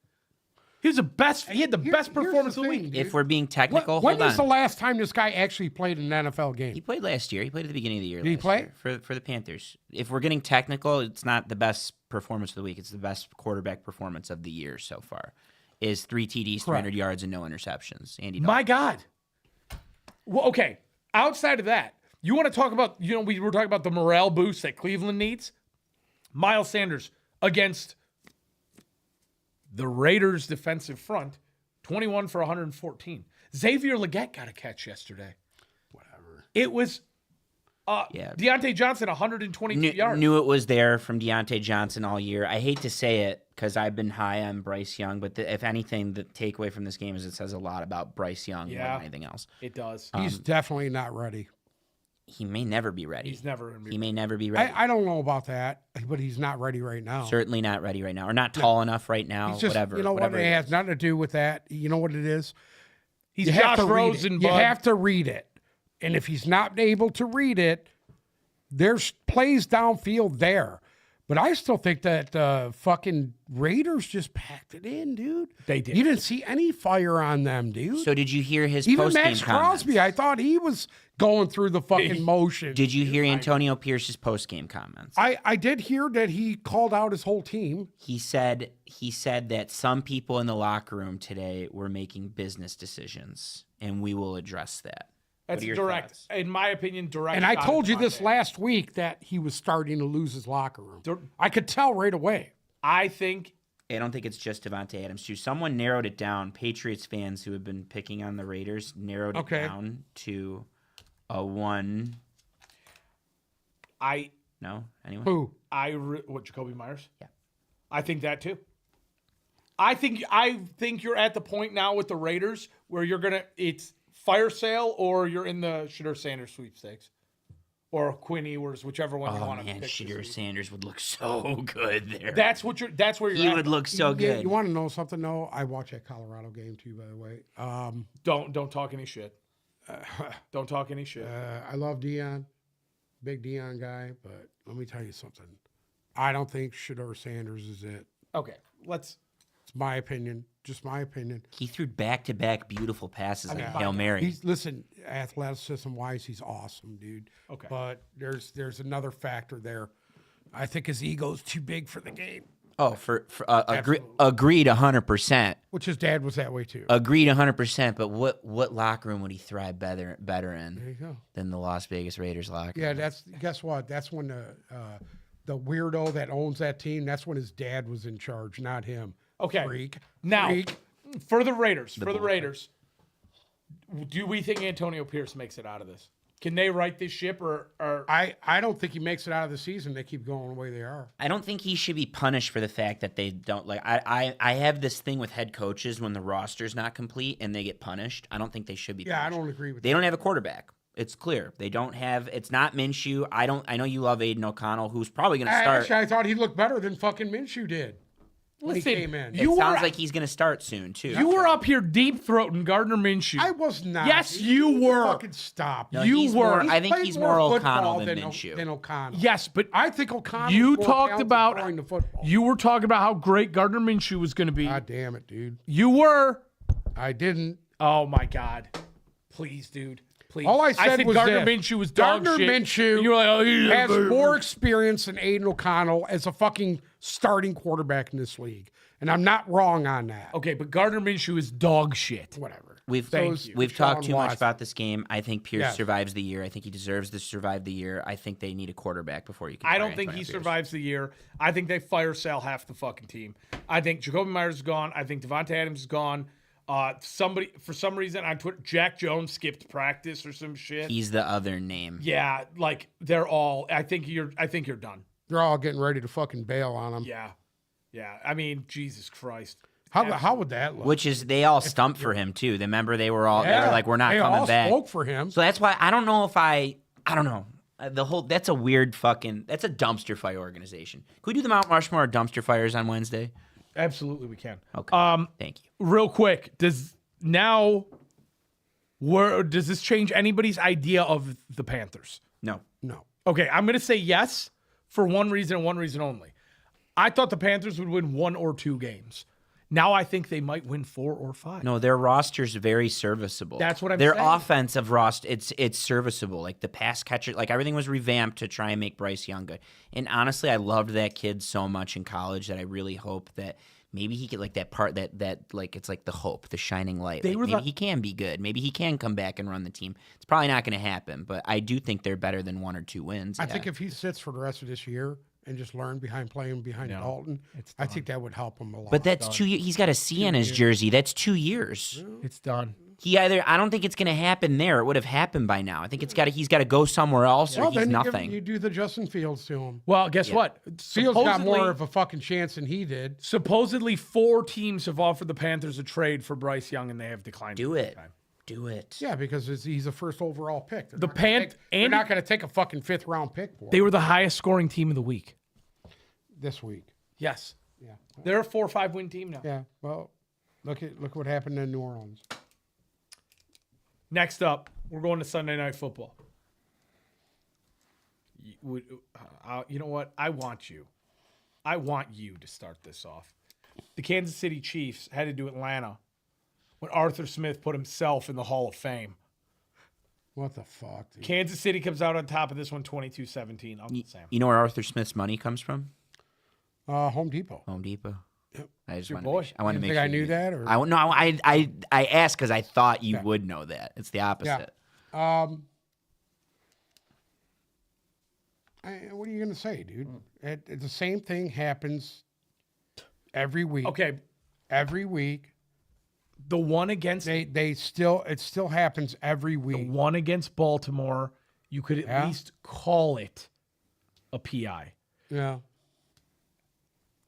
He was the best. He had the best Here's performance the of the thing, week. dude. If we're being technical, When hold was the on. last time this guy actually played an NFL game? He played last year. He played at the beginning of the year. Did he last play? year for the Panthers? If we're getting technical, it's not the best performance of the week. It's the best quarterback performance of the year so far. Is 3 TDs, 300 yards, and no interceptions. Andy Dalton. My God. Well, okay. Outside of that, you want to talk about, we were talking about the morale boost that Cleveland needs? Miles Sanders against the Raiders' defensive front, 21 for 114. Xavier Legette got a catch yesterday. Whatever. It was Yeah. Deontay Johnson, 122 yards. Knew it was there from Deontay Johnson all year. I hate to say it because I've been high on Bryce Young, but if anything, the takeaway from this game is it says a lot about Bryce Young more than anything else. It does. He's definitely not ready. He may never be ready. He's never going to He be. may never be ready. I don't know about that, but he's not ready right now. Certainly not ready right now, or not tall enough right now. He's just, whatever. you know what? whatever It it has is. nothing to do with that. You know what it is? He's You Josh have to read Rosen, it. You bud. have to read it. And if he's not able to read it, there's plays downfield there. But I still think that fucking Raiders just packed it in, dude. They did. You didn't see any fire on them, dude. So did you hear his Even post-game Max comments? Crosby, I thought he was going through the fucking motion. Did you hear Antonio Pierce's post-game comments? I did hear that he called out his whole team. He said that some people in the locker room today were making business decisions, and we will address that. That's What are your direct. thoughts? In my opinion, direct. And I shot told at you this Devontae. last week that he was starting to lose his locker room. I could tell right away. I think I don't think it's just Devontae Adams too. Someone narrowed it down. Patriots fans who have been picking on the Raiders narrowed it down to a 1. No? Anyone? Who? What, Jacoby Myers? Yeah. I think that too. I think you're at the point now with the Raiders where it's fire sale or you're in the Shedeur Sanders sweepstakes. Or Quinn Ewers, whichever one you want to pick. Shedeur Sanders would look so good there. That's where you're He at. would look so good. You want to know something, though? I watched that Colorado game, too, by the way. Don't talk any shit. Don't talk any shit. I love Deion. Big Deion guy. But let me tell you something. I don't think Shedeur Sanders is it. Okay, It's my opinion. Just my opinion. He threw back-to-back beautiful passes on Hail Mary. Listen, athleticism-wise, he's awesome, dude. Okay. But there's another factor there. I think his ego's too big for the game. Oh, agreed 100%. Which his dad was that way, too. Agreed 100%. But what locker room would he thrive better There in you go. than the Las Vegas Raiders locker room? Yeah, guess what? That's when the weirdo that owns that team, that's when his dad was in charge, not him. Okay. Freak. Now, Freak. for the Raiders, do we think Antonio Pierce makes it out of this? Can they right this ship or I don't think he makes it out of the season. They keep going the way they are. I don't think he should be punished for the fact that they don't like. I have this thing with head coaches when the roster's not complete and they get punished. I don't think they should be. Yeah, punished. I don't agree with They that. don't have a quarterback. It's clear they don't have. It's not Minshew. I know you love Aiden O'Connell, who's probably going to start. Actually, I thought he looked better than fucking Minshew did when Listen, he came in. It sounds like he's going to start soon too. you were up here deep throating Gardner Minshew? I was not. Yes, you were. Fucking stop. No, you he's were. More, I think played he's more O'Connell football than Minshew. Than O'Connell. Yes, but I think O'Connell. you was more talked talented about throwing the football. you were talking about how great Gardner Minshew was going to be. God damn it, dude. You were. I didn't. Oh my God! Please, dude. Please. All I said was Gardner this. Minshew was dog Gardner shit. Minshew You were like, oh, he's has a- more experience than Aiden O'Connell as a fucking starting quarterback in this league. And I'm not wrong on that. Okay, but Gardner Minshew is dog shit. Whatever. We've Thank you. we've Sean talked too much Watson. about this game. I think Pierce Yes. survives the year. I think he deserves to survive the year. I think they need a quarterback before you can. I fire don't think Antonio he Pierce. survives the year. I think they fire sale half the fucking team. I think Jacoby Myers is gone. I think Devontae Adams is gone. Somebody for some reason on Twitter, Jack Jones skipped practice or some shit. He's the other name. Yeah, like they're all. I think you're done. They're all getting ready to fucking bail on him. Yeah. I mean, Jesus Christ. How would that look? Which is they all stumped for him too. Remember they were all they were like we're not they coming all back. spoke for him. So that's why I don't know if I don't know. That's a weird fucking that's a dumpster fire organization. Can we do the Mount Rushmore of dumpster fires on Wednesday? Absolutely, we can. Okay. Thank you. Real quick, does this change anybody's idea of the Panthers? No. No. Okay, I'm gonna say yes for one reason and one reason only. I thought the Panthers would win 1 or 2 games. Now I think they might win 4 or 5. No, their roster's very serviceable. That's what I'm their saying. offensive roster, it's serviceable. Like the pass catcher, like everything was revamped to try and make Bryce Young good. And honestly, I loved that kid so much in college that I really hope that maybe he could like that part that like it's like the hope, the shining light. Like, maybe he can be good. Maybe he can come back and run the team. It's probably not going to happen, but I do think they're better than 1 or 2 wins. I think if he sits for the rest of this year and just learn playing behind Dalton, I think that would help him a lot. But that's 2 years. He's got a C on his jersey. That's 2 years. It's done. I don't think it's going to happen there. It would have happened by now. I think he's got to go somewhere else or he's then nothing. you do the Justin Fields to him. Well, guess what? Fields got more of a fucking chance than he did. Supposedly 4 teams have offered the Panthers a trade for Bryce Young, and they have declined. Do it. Do it. Yeah, because he's a first overall pick. They're They're not going to take a fucking 5th round pick for They him were the highest scoring team of the week. this week. Yes. Yeah. They're a 4 or 5 win team now. Yeah. Well, look what happened in New Orleans. Next up, we're going to Sunday Night Football. You know what? I want you to start this off. The Kansas City Chiefs headed to Atlanta when Arthur Smith put himself in the Hall of Fame. What the fuck, dude? Kansas City comes out on top of this one 22-17. I'll get Sam. You know where Arthur Smith's money comes from? Home Depot. Home Depot. Yep. I just Your want boy. to make, Think I knew that? Or? I asked because I thought you would know that. It's the opposite. What are you going to say, dude? The same thing happens every week. Okay, Every week. the one against It still happens every week. one against Baltimore, you could at least call it a PI. Yeah.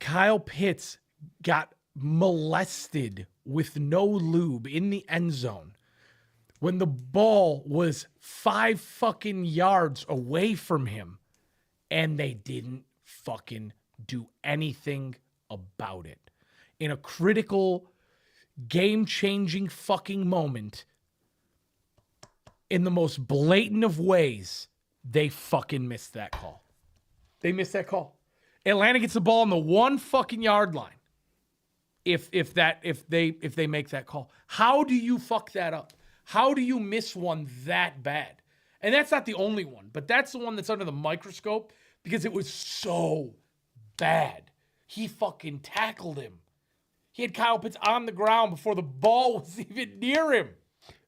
Kyle Pitts got molested with no lube in the end zone when the ball was 5 fucking yards away from him, and they didn't fucking do anything about it. In a critical, game-changing fucking moment, in the most blatant of ways, they fucking missed that call. They missed that call. Atlanta gets the ball on the 1 fucking yard line. If they make that call, how do you fuck that up? How do you miss one that bad? And that's not the only one, but that's the one that's under the microscope because it was so bad. He fucking tackled him. He had Kyle Pitts on the ground before the ball was even near him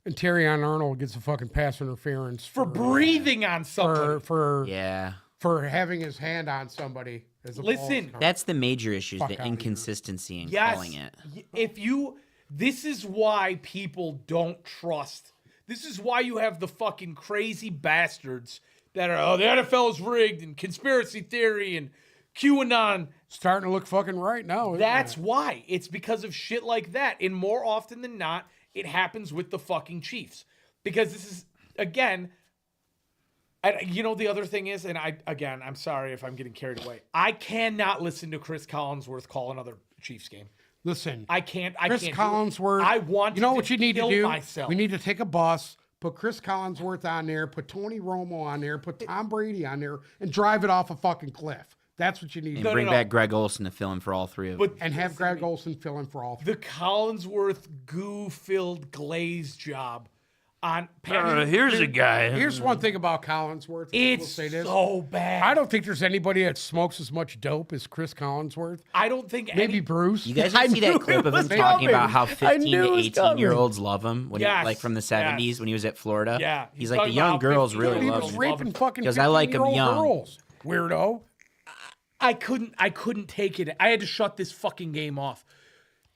And Terrion Arnold gets a fucking pass interference for breathing on somebody. for having his hand on somebody. As the ball's Listen, coming. That's the major issue, is Fuck the outta here. inconsistency in Yes. calling it. This is why people don't trust. This is why you have the fucking crazy bastards that are, the NFL is rigged and conspiracy theory and QAnon. Starting to look fucking right now. isn't That's it? why. It's because of shit like that. And more often than not, it happens with the fucking Chiefs. Because this is, again, the other thing is, and I'm sorry if I'm getting carried away. I cannot listen to Chris Collinsworth call another Chiefs game. Listen, I can't. Chris Collinsworth. I want. You know to what you need to kill do? myself. We need to take a bus, put Chris Collinsworth on there, put Tony Romo on there, put Tom Brady on there, and drive it off a fucking cliff. That's what you need. And to do. bring back Greg Olsen to fill in for all three of them. And have Greg Olsen fill in for all three. The Collinsworth goo-filled glaze job on Pat. Here's a guy. Here's one thing about Collinsworth. We'll It's say this. so bad. I don't think there's anybody that smokes as much dope as Chris Collinsworth. I don't think Maybe Bruce. You guys I see knew that clip it of him was talking about coming. how I 15 knew to it was 18-year-olds love him when Yes, he, like from the 70s yes. when he was at Florida? Yeah, He's he's like, the talking young about how girls 15 really he love was him. raping fucking 'Cause I like 'em 15-year-old young. girls. Weirdo. I couldn't take it. I had to shut this fucking game off.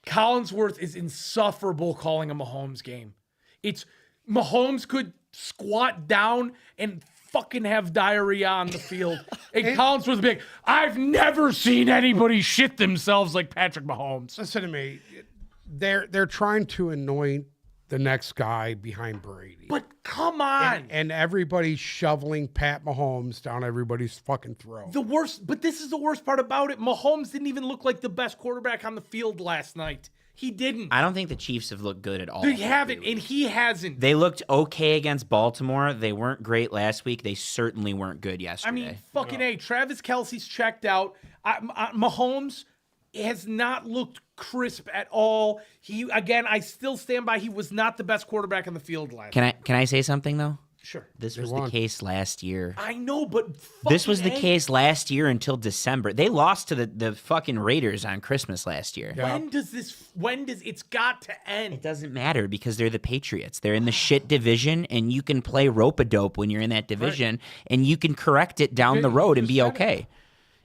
Collinsworth is insufferable calling a Mahomes game. It's Mahomes could squat down and fucking have diarrhea on the field. And Collinsworth would be like, I've never seen anybody shit themselves like Patrick Mahomes. Listen to me. They're trying to anoint the next guy behind Brady. But come on. And everybody's shoveling Pat Mahomes down everybody's fucking throat. But this is the worst part about it. Mahomes didn't even look like the best quarterback on the field last night. He didn't. I don't think the Chiefs have looked good at all. They haven't, and he hasn't. They looked okay against Baltimore. They weren't great last week. They certainly weren't good yesterday. I mean, fucking A. Travis Kelce's checked out. Mahomes has not looked crisp at all. I still stand by. He was not the best quarterback on the field last. Can I say something though? Sure. This was won. the case last year. I know, but This was the fucking A, case last year until December. They lost to the fucking Raiders on Christmas last year. Yeah. When does it's got to end? It doesn't matter because they're the Patriots. They're in the shit division, and you can play rope-a-dope when you're in that division, and you can correct it down the road and be okay.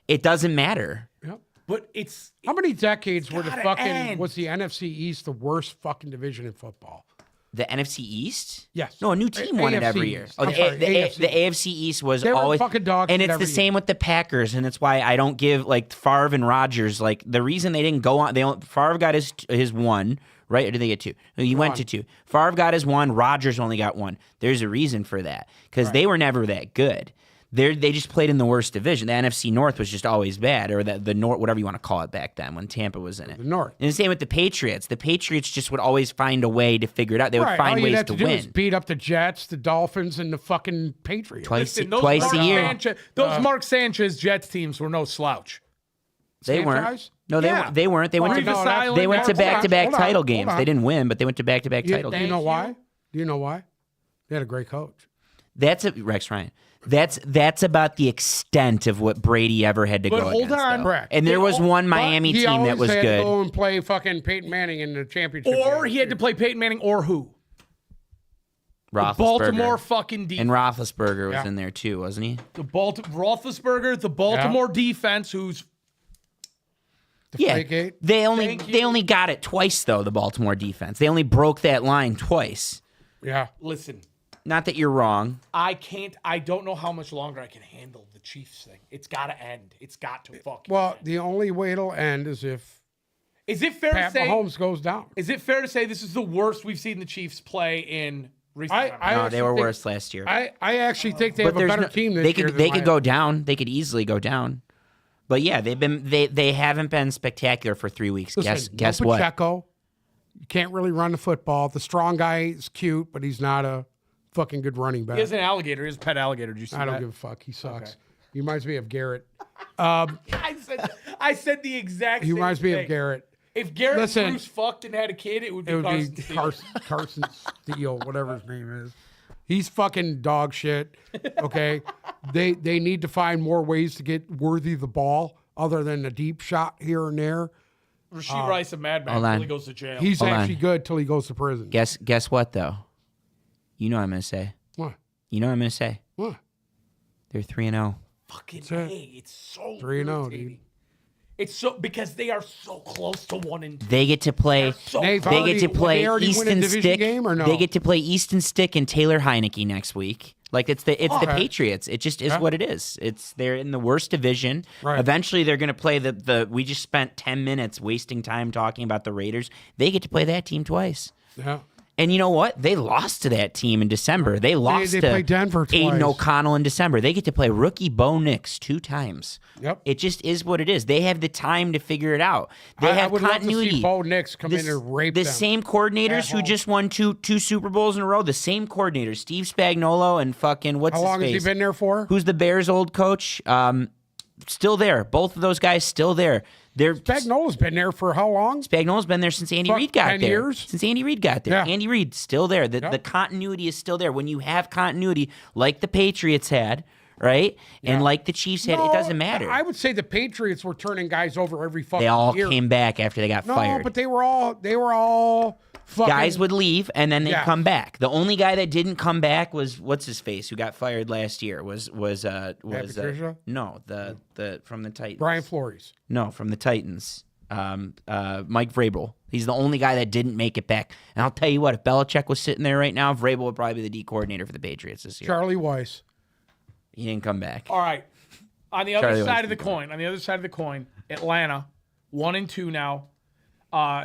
It doesn't matter. Yep. But it's How many decades were the gotta fucking end. was the NFC East the worst fucking division in football? The NFC East? Yes. No, a new team won it AFC every year. East. Oh, I'm sorry, AFC. the AFC East was They were always fucking dog and shit it's the every same year. with the Packers, and that's why I don't give like Favre and Rodgers like the reason they didn't go on. Favre got his one. Right? Or did they get two? No, he went to two. Favre got his one. Rodgers only got one. There's a reason for that because they were never that good. They just played in the worst division. The NFC North was just always bad, or the North, whatever you want to call it back then when Tampa was in it. The North. And the same with the Patriots. The Patriots just would always find a way to figure it out. They would All find you'd ways have to do is win. beat up the Jets, the Dolphins, and the fucking Patriots. Twice Listen, those a Mark year. those Mark Sanchez Jets teams were no slouch. They weren't. Franchise? No, they Yeah. weren't. They weren't. They went Revis to Island, they went to Hold on, back-to-back hold on, title hold games. on. They didn't win, but they went to back-to-back title Do you games. know why? Do you know why? They had a great coach. That's Rex Ryan. That's about the extent of what Brady ever had to But go hold against. on. though. Correct. And there was one Miami He team that always was had good. to go and play fucking Peyton Manning in the championship. Or game. he had to play Peyton Manning or who? Roethlisberger. Baltimore fucking defense. And Roethlisberger was Yeah. in there too, wasn't he? Roethlisberger, the Baltimore defense, who's Deflategate. They only got it twice though. The Baltimore defense. They only broke that line twice. Yeah. Listen, Not that you're wrong. I don't know how much longer I can handle the Chiefs thing. It's got to end. It's got to fucking Well, end. the only way it'll end is if Is it fair Pat to say Mahomes goes down. Is it fair to say this is the worst we've seen the Chiefs play in recent memory? I No, actually they were think- worse last year. I actually think they have a there's better no- team this they year. could than they could Miami. go down. They could easily go down. But yeah, they haven't been spectacular for 3 weeks. Listen, guess no what? Pacheco. You can't really run the football. The strong guy is cute, but he's not a fucking good running back. He has an alligator. He has a pet alligator. Did you see I don't that? give a fuck. He sucks. He reminds me of Garrett. I said the exact He same reminds me thing. of Garrett. If Garrett Listen, and Bruce fucked and had a kid, it would be It would Carson be Steele. Carson Steele, whatever his name is. He's fucking dog shit. Okay, they need to find more ways to get Worthy the ball other than a deep shot here and there. Rasheed Rice, a madman, hold on. until he goes to jail. He's Hold actually on. good till he goes to prison. Guess what though? You know what I'm gonna say. What? You know what I'm gonna say. What? They're 3-0. fucking it. A. It's so 3-0, irritating. dude. It's so because they are so close to 1-2. They get to play. So They've They already- get to would play they already win a Easton division Stick. game or no? They get to play Easton Stick and Taylor Heineke next week. Like it's the Okay. Patriots. It just is Yeah. what it is. They're in the worst division. Right. Eventually they're going to play the. We just spent 10 minutes wasting time talking about the Raiders. They get to play that team twice. Yeah. And you know what? They lost to that team in December. They lost they to played Denver Aiden twice. O'Connell in December. They get to play rookie Bo Nix 2 times. Yep. It just is what it is. They have the time to figure it out. They I have would love to continuity. see Bo Nix come in and rape the them. same coordinators at who home. just won two Super Bowls in a row. The same coordinators, Steve Spagnuolo and fucking what's How his long has face? he been there for? Who's the Bears' old coach? Still there. Both of those guys still there. They're Spagnola's been there for how long? Spagnuolo's been there since Andy Fuck, Reid got 10 there. years? Since Andy Reid got there. Yeah. Andy Reid still there. The continuity is still there. When you have continuity like the Patriots had, right? And like the Chiefs had, it No, doesn't matter. I would say the Patriots were turning guys over every fucking They all year. came back after they got No, fired. but they were all fucking Guys would leave and then they'd Yeah. come back. The only guy that didn't come back was what's his face who got fired last year was Patricia? no the from the Titans. Brian Flores. No, from the Titans. Mike Vrabel. He's the only guy that didn't make it back. And I'll tell you what, if Belichick was sitting there right now, Vrabel would probably be the D coordinator for the Patriots this year. Charlie Weiss. He didn't come back. All right. On the other Charlie side White's of the coin, Atlanta, 1-2 now.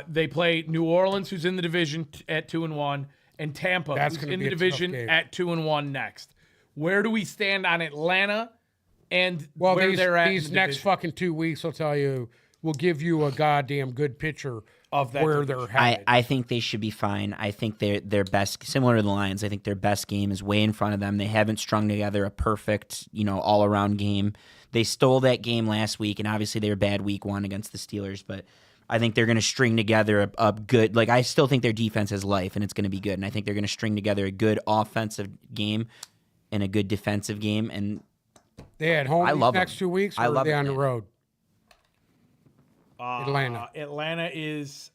They play New Orleans, who's in the division at 2-1, and Tampa, That's who's gonna in be the a tough division game. at 2-1 next. Where do we stand on Atlanta and Well, where they're at? these in the next division? fucking 2 weeks will tell you, will give you a goddamn good picture Of that where division. they're headed. I think they should be fine. I think their best, similar to the Lions, I think their best game is way in front of them. They haven't strung together a perfect, all around game. They stole that game last week, and obviously they were bad week 1 against the Steelers, but I think they're going to string together a good, I still think their defense has life, and it's going to be good, and I think they're going to string together a good offensive game and a good defensive game, and They at home I these love next them. 2 weeks, or I are love they on the Atlanta. road? Atlanta. Atlanta is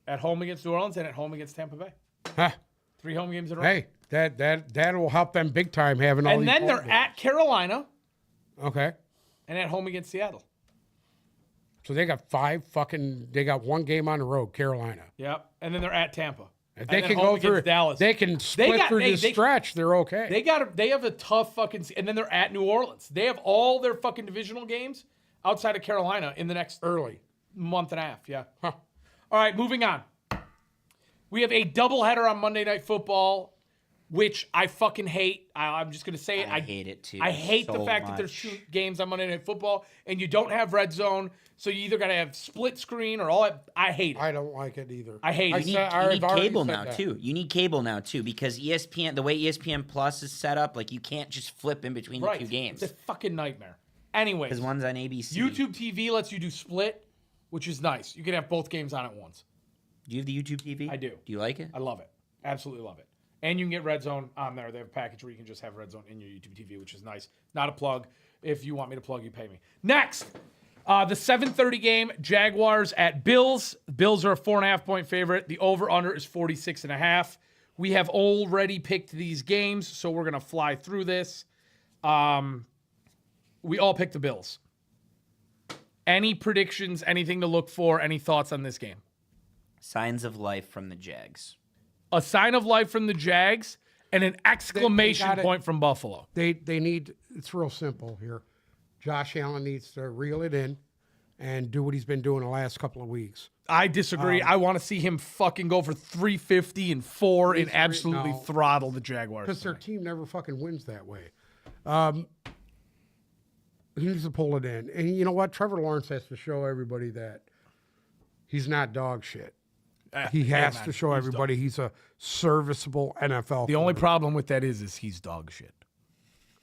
at home against New Orleans and at home against Tampa Bay. Huh. 3 home games in a row. Hey, that will help them big time having all And these then they're home at Carolina games. Okay. and at home against Seattle. So they got they got 1 game on the road, Carolina. Yep. And then they're at Tampa. If And they then can home go against through Dallas. they can split got- through hey, this they- stretch, they're okay. They have a tough fucking and then they're at New Orleans. They have all their fucking divisional games outside of Carolina in the next early. month and a half. Yeah. Huh. All right, moving on. We have a doubleheader on Monday Night Football, which I fucking hate. I'm just going to say it. I hate it too. I hate the so fact that there's much. 2 games on Monday Night Football and you don't have red zone, so you either got to have split screen or all that. I hate it. I don't like it either. I hate it. You I've need already cable said now that. too. You need cable now too because ESPN, the way ESPN Plus is set up, you can't just flip in between Right. the 2 games It's a fucking nightmare. Anyways, because one's on ABC. YouTube TV lets you do split, which is nice. You can have both games on at once. Do you have the YouTube TV? I do. Do you like it? I love it. Absolutely love it. And you can get Red Zone on there. They have a package where you can just have Red Zone in your YouTube TV, which is nice. Not a plug. If you want me to plug, you pay me. Next, the 7:30 game, Jaguars at Bills. Bills are a 4.5-point favorite. The over-under is 46.5. We have already picked these games, so we're going to fly through this. We all picked the Bills. Any predictions, anything to look for, any thoughts on this game? Signs of life from the Jags. A sign of life from the Jags and an exclamation got it. point from Buffalo. They need. It's real simple here. Josh Allen needs to reel it in and do what he's been doing the last couple of weeks. I disagree. I want to see him fucking go for 350 and 4 and absolutely no. throttle the Jaguars. Because their tonight. team never fucking wins that way. He needs to pull it in. And you know what? Trevor Lawrence has to show everybody that he's not dog shit. He has to show everybody he's a serviceable NFL The only quarterback. problem with that is he's dog shit.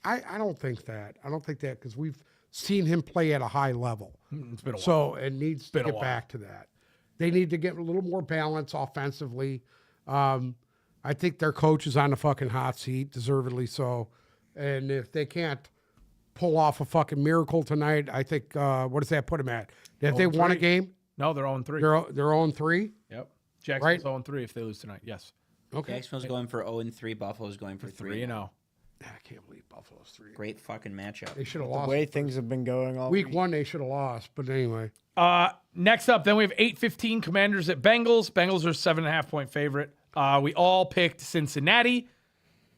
I don't think that. I don't think that because we've seen him play at a high level. It's been a while. So it needs to Been a get while. back to that. They need to get a little more balance offensively. I think their coach is on the fucking hot seat, deservedly so. And if they can't pull off a fucking miracle tonight, I think what does that put them at? If they won a 0-3. game, No, they're 0-3. they're 0-3. Yep. Jacksonville's 0-3 if they lose tonight. Yes. Okay. Jacksonville's going for 0-3. Buffalo's going for 3. 3-0. I can't believe Buffalo's 3. Great fucking matchup. They should have The lost. way things have been going all Week 1, they should have lost. But anyway, Next up, then we have 8:15 Commanders at Bengals. Bengals are 7.5-point favorite. We all picked Cincinnati,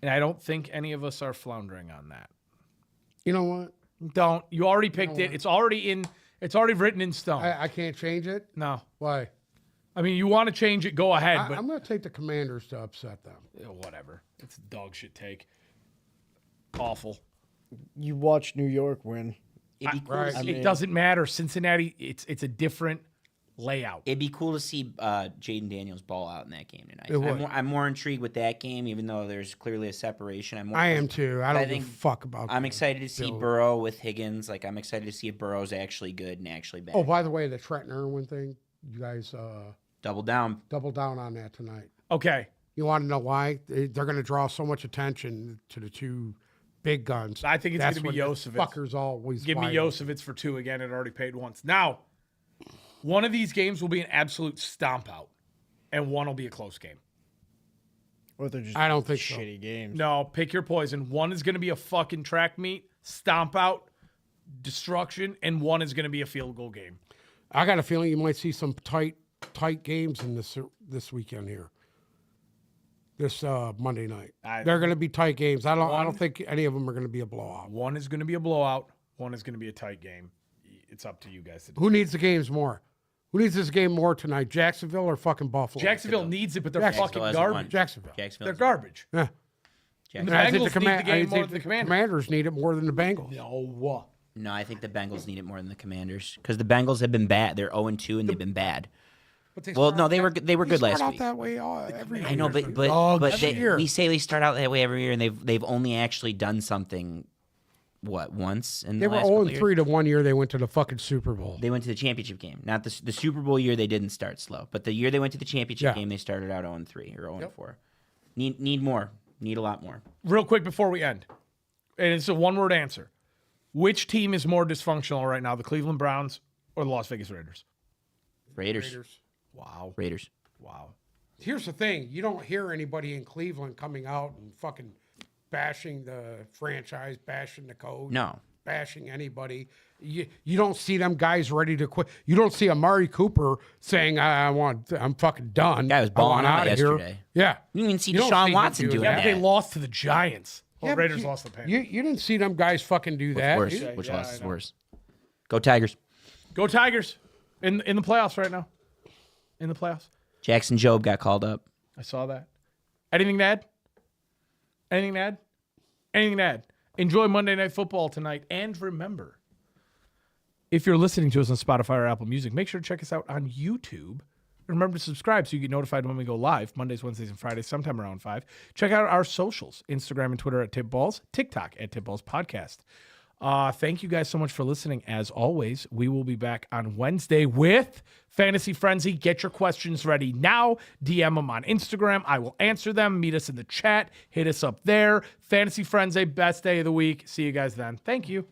and I don't think any of us are floundering on that. you know what? Don't. You already picked it. It's already in. It's already written in stone. I can't change it. No. Why? I mean, you want to change it, go ahead, but I'm going to take the Commanders to upset them. whatever. It's a dog shit take. Awful. You watch New York win. It'd be cool. Right. To see, It doesn't matter. Cincinnati, it's a different layout. It'd be cool to see Jaden Daniels ball out in that game tonight. It would. I'm more intrigued with that game, even though there's clearly a separation. I am too. I don't give think a fuck about I'm that. excited to see Bill. Burrow with Higgins. Like, I'm excited to see if Burrow's actually good and actually bad. Oh, by the way, the Trenton Irwin thing, you guys Double down. double down on that tonight. Okay. You want to know why? They're going to draw so much attention to the two big guns. I think it's That's gonna be when the Yosevitz. Fuckers always Give me wide Yosevitz for 2 again. It already paid once. Now, one of these games will be an absolute stomp out, and one will be a close game. Or they're just I don't think so. shitty games. No, pick your poison. One is going to be a fucking track meet, stomp out, destruction, and one is going to be a field goal game. I got a feeling you might see some tight games in this weekend here. This Monday night. They're going to be tight games. I don't think any of them are going to be a blowout. One is going to be a blowout. One is going to be a tight game. It's up to you guys to do. Who needs the games more? Who needs this game more tonight? Jacksonville or fucking Buffalo? Jacksonville needs it, but they're Jacksonville fucking hasn't won. garbage. Jacksonville. Jacksonville. They're garbage. Yeah. And the And I think Bengals need the game more than the Commanders. Commanders need it more than the Bengals. No. No, I think the Bengals need it more than the Commanders because the Bengals have been bad. They're 0-2 and they've been bad. But they Well, start no, out they were that- they were good last start out week. that way every year. I know, but every year. we say they start out that way every year, and they've only actually done something. What, once in They the were last couple of 0-3 to 1 year. They went to the fucking Super Bowl. They went to the championship game. Not the Super Bowl year. They didn't start slow, but the year they went to the championship Yeah. game, they started out 0-3 or 0-4. Need more. Need a lot more. Real quick before we end, and it's a one-word answer. Which team is more dysfunctional right now, the Cleveland Browns or the Las Vegas Raiders? Raiders. Wow. Raiders. Wow. Here's the thing: you don't hear anybody in Cleveland coming out and fucking bashing the franchise, bashing the coach, No. bashing anybody. You don't see them guys ready to quit. You don't see Amari Cooper saying, I'm fucking done. Guy was I balling want out outta here." yesterday. Yeah. You didn't even see You don't Deshaun see him Watson do doing that. that. They lost to the Giants. Well, Yeah, but Raiders you- lost to the Panthers. You didn't see them guys fucking do that. Worse. You- Which yeah, loss I is know. worse? Go Tigers. Go Tigers in the playoffs right now. In the playoffs. Jackson Jobe got called up. I saw that. Anything to add? Anything to add? Anything to add? Enjoy Monday Night Football tonight. And remember, if you're listening to us on Spotify or Apple Music, make sure to check us out on YouTube. Remember to subscribe so you get notified when we go live, Mondays, Wednesdays, and Fridays, sometime around 5. Check out our socials, Instagram and Twitter at TipBalls, TikTok at TipBalls Podcast. Thank you guys so much for listening. As always, we will be back on Wednesday with Fantasy Frenzy. Get your questions ready now. DM them on Instagram. I will answer them. Meet us in the chat. Hit us up there. Fantasy Frenzy, best day of the week. See you guys then. Thank you.